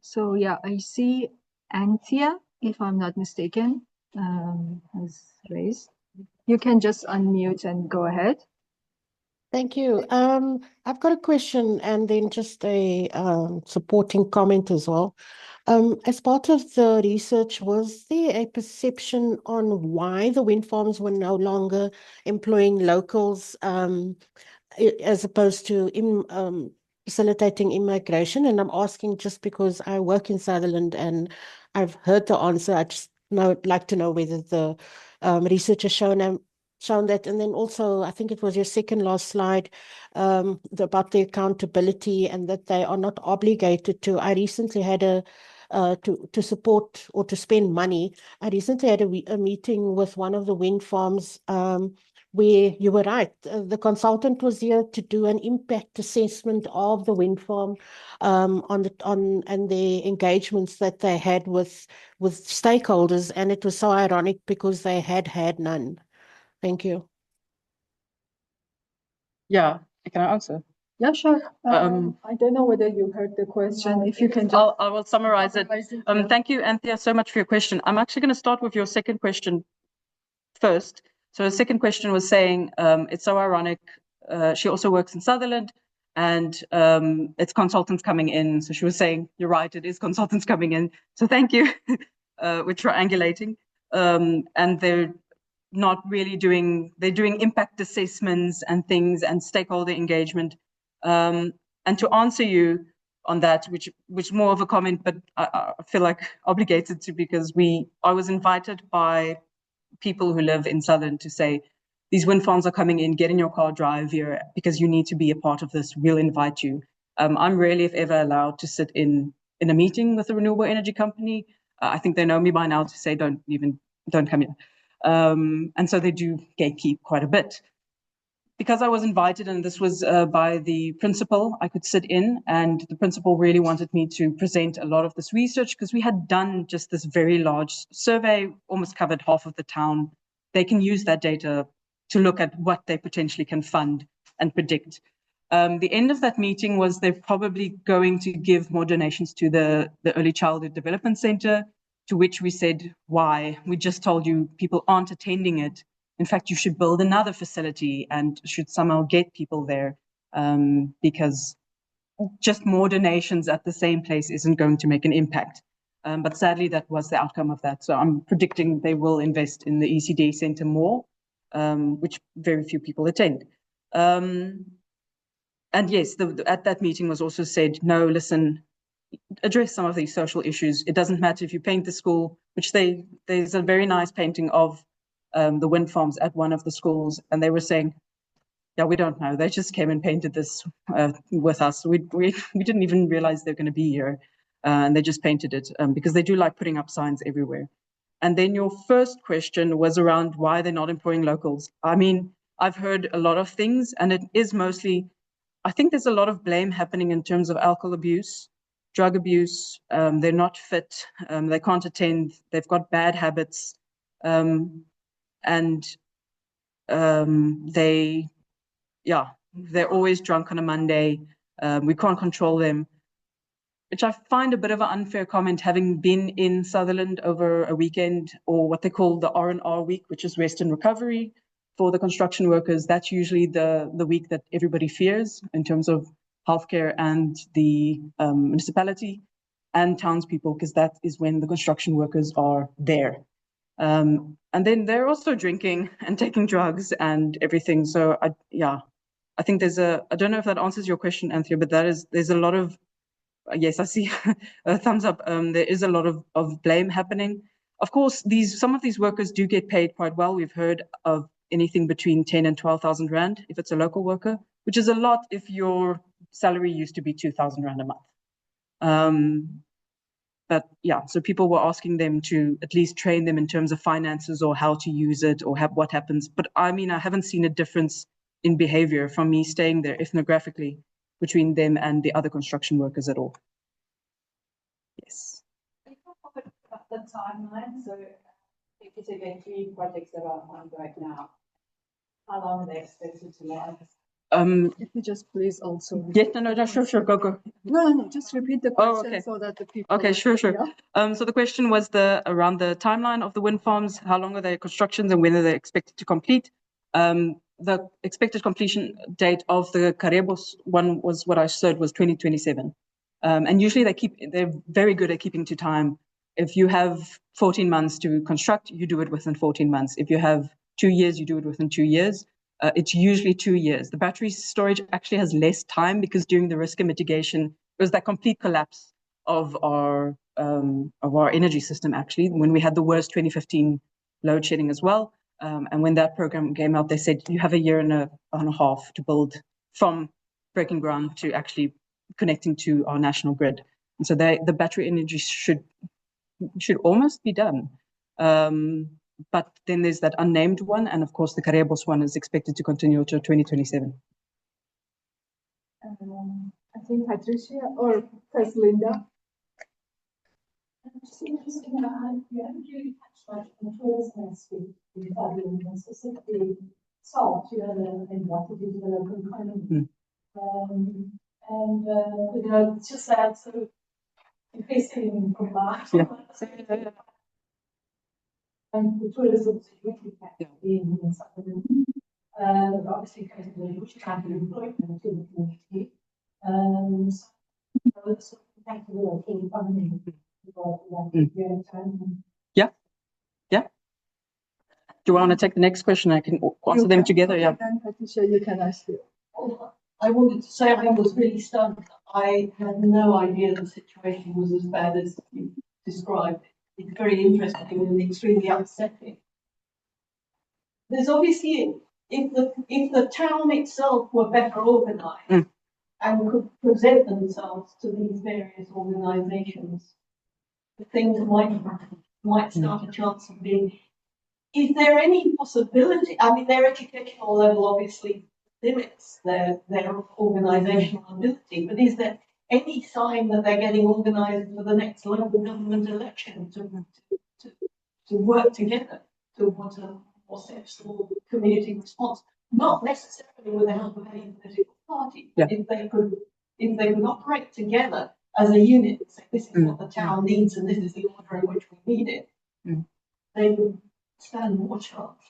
So yeah, I see Anthea, if I'm not mistaken, has raised. You can just unmute and go ahead. Thank you. I've got a question and then just a supporting comment as well. As part of the research, was there a perception on why the wind farms were no longer employing locals as opposed to facilitating immigration? And I'm asking just because I work in Sutherland and I've heard the answer. I just like to know whether the research has shown that. And then also, I think it was your second last slide about the accountability and that they are not obligated to. I recently had to support or to spend money. I recently had a meeting with one of the wind farms where you were right. The consultant was here to do an impact assessment of the wind farm and the engagements that they had with stakeholders, and it was so ironic because they had none. Thank you. Yeah, can I answer? Yeah, sure. I don't know whether you heard the question. If you can just... I will summarize it. Thank you, Anthea, so much for your question. I'm actually going to start with your second question first. So the second question was saying, it's so ironic. She also works in Sutherland, and it's consultants coming in. So she was saying, you're right, it is consultants coming in. So thank you. We're triangulating. And they're not really they're doing impact assessments and things and stakeholder engagement. And to answer you on that, which more of a comment, but I feel like obligated to, because I was invited by people who live in Sutherland to say, these wind farms are coming in, get in your car, drive here, because you need to be a part of this, we'll invite you. I'm rarely, if ever, allowed to sit in a meeting with a renewable energy company. I think they know me by now to say, don't come here. And so they do gatekeep quite a bit. Because I was invited, and this was by the principal, I could sit in, and the principal really wanted me to present a lot of this research because we had done just this very large survey, almost covered half of the town. They can use that data to look at what they potentially can fund and predict. The end of that meeting was they're probably going to give more donations to the Early Childhood Development Center, to which we said, why? We just told you people aren't attending it. In fact, you should build another facility and should somehow get people there, because just more donations at the same place isn't going to make an impact. But sadly, that was the outcome of that. So I'm predicting they will invest in the ECD Center more, which very few people attend. And yes, at that meeting was also said, no, listen, address some of these social issues. It doesn't matter if you paint the school, which there's a very nice painting of the wind farms at one of the schools, and they were saying, yeah, we don't know. They just came and painted this with us. We didn't even realize they're going to be here, and they just painted it because they do like putting up signs everywhere. And then your first question was around why they're not employing locals. I mean, I've heard a lot of things, and it is mostly, I think there's a lot of blame happening in terms of alcohol abuse, drug abuse. They're not fit. They can't attend. They've got bad habits. And they're always drunk on a Monday. We can't control them, which I find a bit of an unfair comment, having been in Sutherland over a weekend, or what they call the R&R week, which is rest and recovery for the construction workers. That's usually the week that everybody fears in terms of healthcare and the municipality and townspeople, because that is when the construction workers are there. And then they're also drinking and taking drugs and everything. So I think I don't know if that answers your question, Anthea, but there's a lot of, yes, I see a thumbs up. There is a lot of blame happening. Of course, some of these workers do get paid quite well. We've heard of anything between 10 and 12,000 Rand if it's a local worker, which is a lot if your salary used to be 2,000 Rand a month. But yeah, so people were asking them to at least train them in terms of finances or how to use it or what happens. But I mean, I haven't seen a difference in behavior from me staying there ethnographically between them and the other construction workers at all. Yes. The timeline, so if you take 3 projects that are on right now, how long are they expected to last? If you just please also. Yes, no, sure, go. No, just repeat the question. Oh, okay. So that the people. Okay, sure. Yeah. So the question was around the timeline of the wind farms, how long are their constructions and when are they expected to complete? The expected completion date of the Karoo one was what I said was 2027. And usually they're very good at keeping to time. If you have 14 months to construct, you do it within 14 months. If you have 2 years, you do it within 2 years. it's usually 2 years. The battery storage actually has less time because during the risk and mitigation, it was that complete collapse of our energy system, actually, when we had the worst 2015 load shedding as well. And when that program came out, they said you have a year and a half to build from breaking ground to actually connecting to our national grid. And so the battery energy should almost be done. But then there's that unnamed one, and of course the Karoo one is expected to continue until 2027. I think Patricia or first Linda. It's interesting that you haven't really touched much on the tourism aspect in Sutherland, and specifically salt, and what to do to the local economy. It's just that sort of increasing from that. And the tourism security factor in Sutherland. Obviously, which kind of employment in the community. So it's thank you for the economy. Yeah. Do you want to take the next question? I can answer them together. Yeah. Then Patricia, you can ask it. I wanted to say I was really stunned. I had no idea the situation was as bad as you described. It's very interesting and extremely upsetting. There's obviously, if the town itself were better organized and could present themselves to these various organizations, things might start a chance of being. Is there any possibility? I mean, their educational level obviously limits their organizational ability, but is there any sign that they're getting organized for the next local government election to work together towards a more sensible community response? Not necessarily with the help of any political party, but if they could operate together as a unit and say this is what the town needs and this is the order in which we need it, they would stand more chance.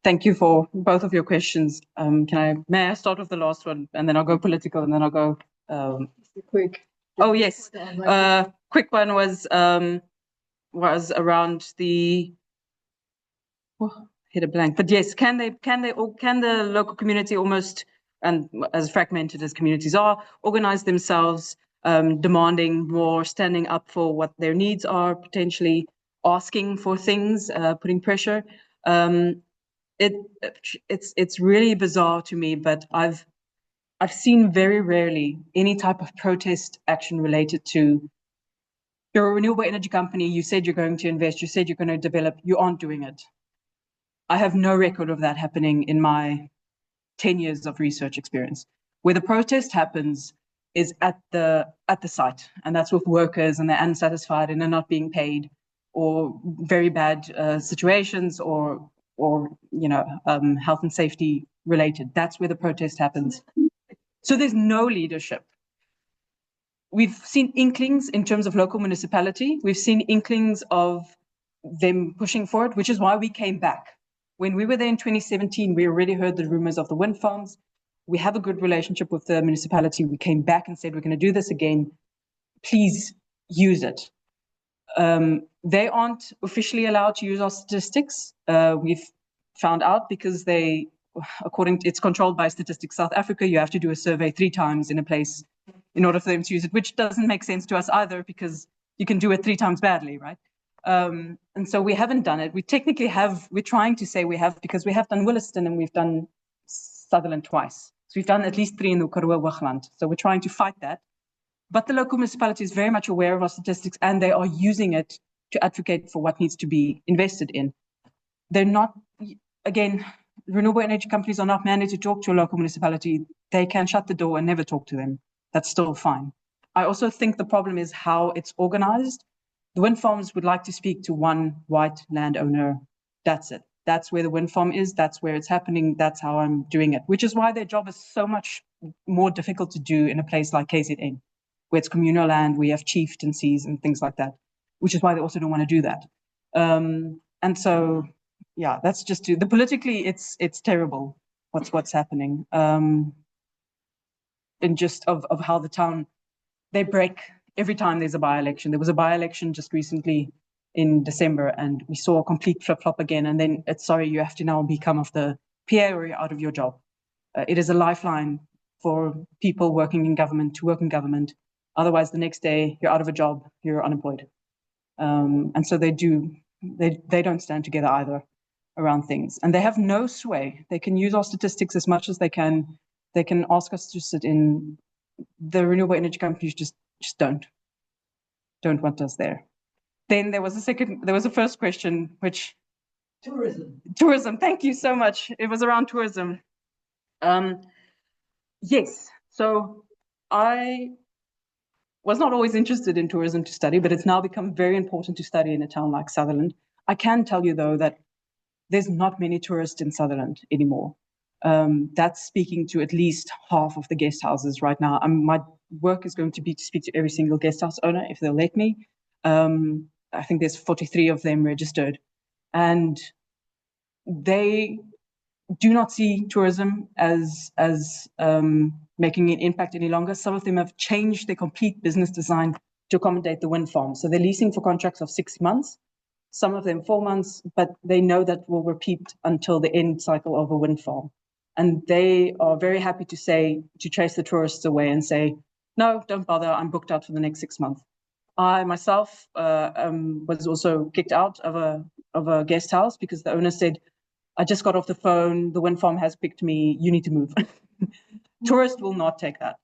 Thank you for both of your questions. May I start with the last one, and then I'll go political, and then I'll go. Quick. Oh yes. Quick one was around the. Hit a blank, but yes, can the local community almost, and as fragmented as communities are, organize themselves, demanding more, standing up for what their needs are, potentially asking for things, putting pressure. It's really bizarre to me, but I've seen very rarely any type of protest action related to you're a renewable energy company, you said you're going to invest, you said you're going to develop, you aren't doing it. I have no record of that happening in my 10 years of research experience. Where the protest happens is at the site, and that's with workers and they're unsatisfied and they're not being paid, or very bad situations, or health and safety related. That's where the protest happens. So there's no leadership. We've seen inklings in terms of local municipality. We've seen inklings of them pushing for it, which is why we came back. When we were there in 2017, we already heard the rumors of the wind farms. We have a good relationship with the municipality. We came back and said, we're going to do this again. Please use it. They aren't officially allowed to use our statistics. We've found out because it's controlled by Statistics South Africa. You have to do a survey 3 times in a place in order for them to use it, which doesn't make sense to us either, because you can do it 3 times badly, right? And so we haven't done it. We technically have, we're trying to say we have, because we have done Williston and we've done Sutherland twice. So we've done at least 3 in the Karoo Hoogland. So we're trying to fight that. But the local municipality is very much aware of our statistics, and they are using it to advocate for what needs to be invested in. They're not, again, renewable energy companies are not mandated to talk to a local municipality. They can shut the door and never talk to them. That's still fine. I also think the problem is how it's organized. The wind farms would like to speak to one white landowner. That's it. That's where the wind farm is. That's where it's happening. That's how I'm doing it, which is why their job is so much more difficult to do in a place like KZN, where it's communal land, we have chieftaincies and things like that, which is why they also don't want to do that. And so, yeah, that's just the politically, it's terrible what's happening. In just of how the town, they break every time there's a by-election. There was a by-election just recently in December, and we saw a complete flip-flop again. And then it's, sorry, you have to now become of the PA or you're out of your job. It is a lifeline for people working in government to work in government. Otherwise, the next day you're out of a job, you're unemployed. And so they don't stand together either around things. And they have no sway. They can use our statistics as much as they can. They can ask us to sit in. The renewable energy companies just don't want us there. Then there was a first question, which tourism. Thank you so much. It was around tourism. Yes. So I was not always interested in tourism to study, but it's now become very important to study in a town like Sutherland. I can tell you though that there's not many tourists in Sutherland anymore. That's speaking to at least half of the guest houses right now. My work is going to be to speak to every single guest house owner if they'll let me. I think there's 43 of them registered, and they do not see tourism as making an impact any longer. Some of them have changed their complete business design to accommodate the wind farm. So they're leasing for contracts of 6 months, some of them 4 months, but they know that will repeat until the end cycle of a wind farm. And they are very happy to chase the tourists away and say, no, don't bother, I'm booked out for the next 6 months. I myself was also kicked out of a guest house because the owner said, I just got off the phone, the wind farm has picked me, you need to move. Tourists will not take that.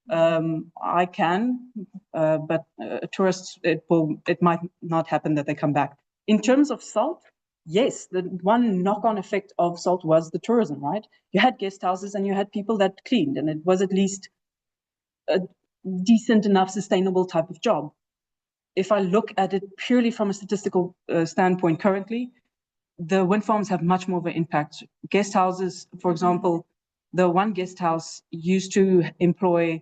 I can, but tourists, it might not happen that they come back. In terms of salt, yes, the one knock-on effect of salt was the tourism, right? You had guest houses and you had people that cleaned, and it was at least a decent enough, sustainable type of job. If I look at it purely from a statistical standpoint currently, the wind farms have much more of an impact. Guest houses, for example, the one guest house used to employ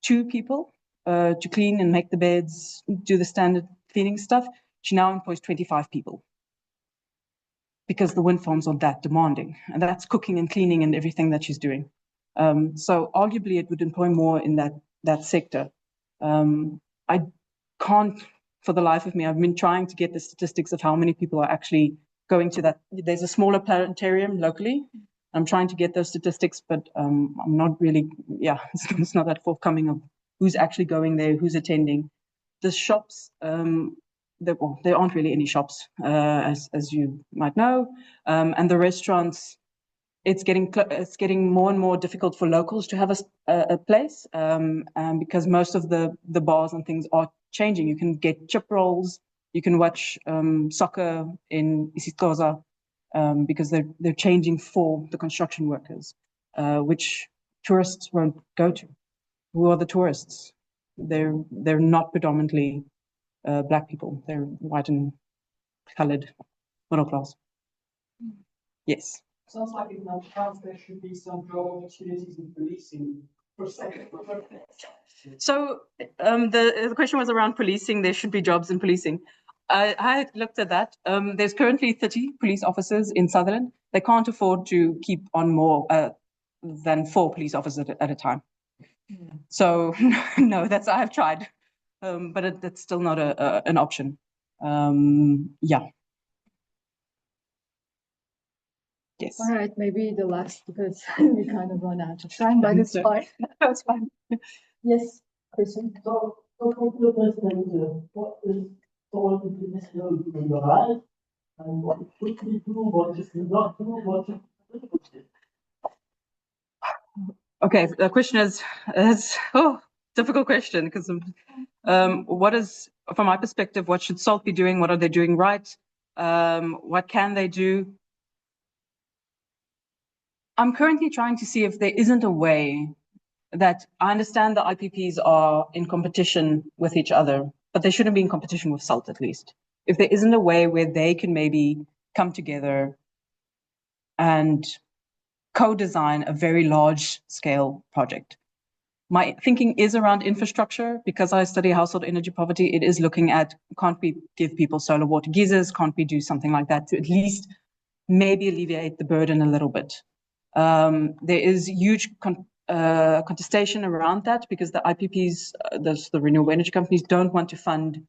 2 people to clean and make the beds, do the standard cleaning stuff. She now employs 25 people because the wind farms are that demanding, and that's cooking and cleaning and everything that she's doing. So arguably it would employ more in that sector. I can't, for the life of me, I've been trying to get the statistics of how many people are actually going to that. There's a smaller planetarium locally. I'm trying to get those statistics, but I'm not really, it's not that forthcoming of who's actually going there, who's attending. The shops, there aren't really any shops, as you might know, and the restaurants. It's getting more and more difficult for locals to have a place, because most of the bars and things are changing. You can get chip rolls, you can watch soccer in isiXhosa, because they're changing for the construction workers, which tourists won't go to. Who are the tourists? They're not predominantly black people. They're white and coloured, middle class. Yes. Sounds like in that house there should be some job opportunities in policing for second. So the question was around policing. There should be jobs in policing. I looked at that. There's currently 30 police officers in Sutherland. They can't afford to keep on more than 4 police officers at a time. So no, I have tried, but that's still not an option. Yeah. Yes. All right, maybe the last, because we kind of run out of time, but it's fine. That's fine. Yes, Christian. So for the president, what is all the business load in your life, and what should we do, what should we not do, what should we do? Okay, the question is difficult question, because what is, from my perspective, what should SALT be doing? What are they doing right? What can they do? I'm currently trying to see if there isn't a way that I understand the IPPs are in competition with each other, but they shouldn't be in competition with SALT at least. If there isn't a way where they can maybe come together and co-design a very large scale project. My thinking is around infrastructure, because I study household energy poverty. It is looking at, can't we give people solar water geysers? Can't we do something like that to at least maybe alleviate the burden a little bit? There is huge contestation around that, because the IPPs, the renewable energy companies, don't want to fund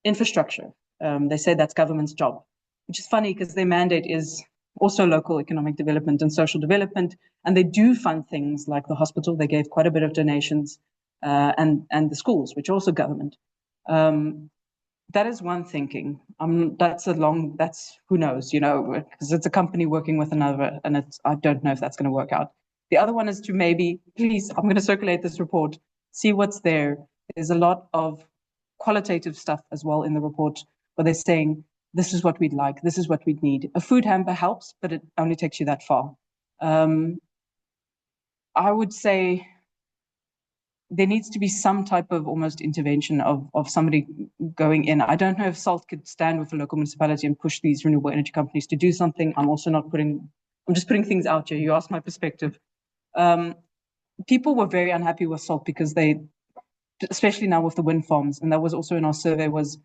infrastructure. They say that's government's job, which is funny because their mandate is also local economic development and social development. And they do fund things like the hospital. They gave quite a bit of donations, and the schools, which are also government. That is one thinking. That's who knows, because it's a company working with another, and I don't know if that's going to work out. The other one is to maybe, please, I'm going to circulate this report, see what's there. There's a lot of qualitative stuff as well in the report where they're saying, this is what we'd like, this is what we'd need. A food hamper helps, but it only takes you that far. I would say there needs to be some type of almost intervention of somebody going in. I don't know if SALT could stand with the local municipality and push these renewable energy companies to do something. I'm just putting things out here. You asked my perspective. People were very unhappy with SALT because especially now with the wind farms, and that was also in our survey, was,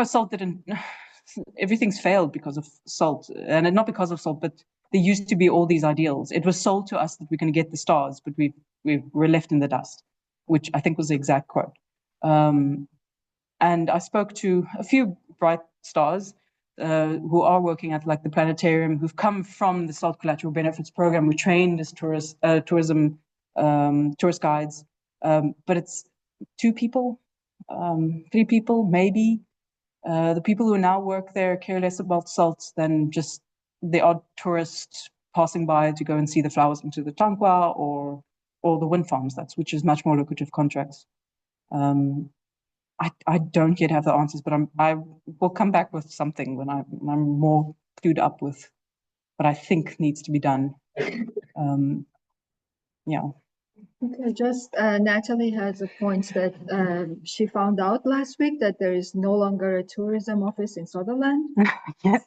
SALT everything's failed because of SALT, and not because of SALT, but there used to be all these ideals. It was sold to us that we're going to get the stars, but we're left in the dust, which I think was the exact quote. And I spoke to a few bright stars who are working at like the planetarium, who've come from the SALT collateral benefits program. We trained as tourist guides, but it's 2 people, 3 people, maybe. The people who now work there care less about SALT than just the odd tourist passing by to go and see the flowers into the Tankwa or the wind farms, which is much more lucrative contracts. I don't yet have the answers, but I will come back with something when I'm more clued up with what I think needs to be done. Yeah. Okay, just Natalie has a point that she found out last week that there is no longer a tourism office in Sutherland. Yes.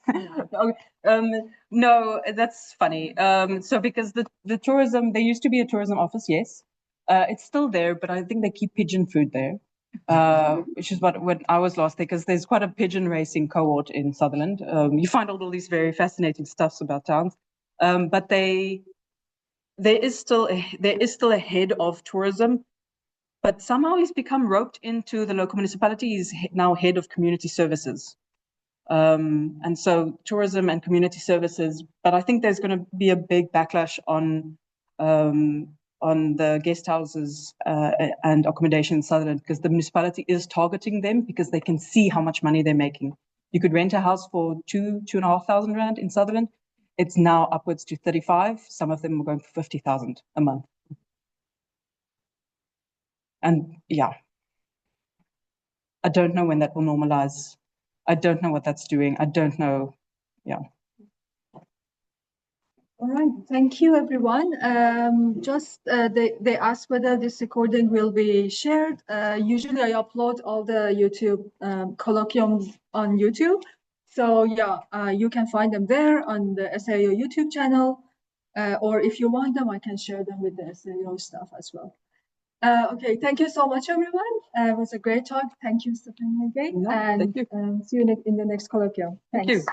No, that's funny. So because the tourism, there used to be a tourism office, yes. It's still there, but I think they keep pigeon food there, which is when I was last there, because there's quite a pigeon racing cohort in Sutherland. You find all these very fascinating stuffs about towns, but there is still a head of tourism, but somehow he's become roped into the local municipality. He's now head of community services. And so tourism and community services, but I think there's going to be a big backlash on the guest houses and accommodation in Sutherland, because the municipality is targeting them because they can see how much money they're making. You could rent a house for 2,500 Rand in Sutherland. It's now upwards to 35. Some of them are going for 50,000 a month. And yeah, I don't know when that will normalize. I don't know what that's doing. I don't know. Yeah. All right, thank you, everyone. They asked whether this recording will be shared. Usually I upload all the YouTube colloquiums on YouTube. So yeah, you can find them there on the SAAO YouTube channel. Or if you want them, I can share them with the SAAO staff as well. Okay, thank you so much, everyone. It was a great talk. Thank you, Stephanie, again. No, and thank you. See you in the next colloquium. Thanks. Thank you.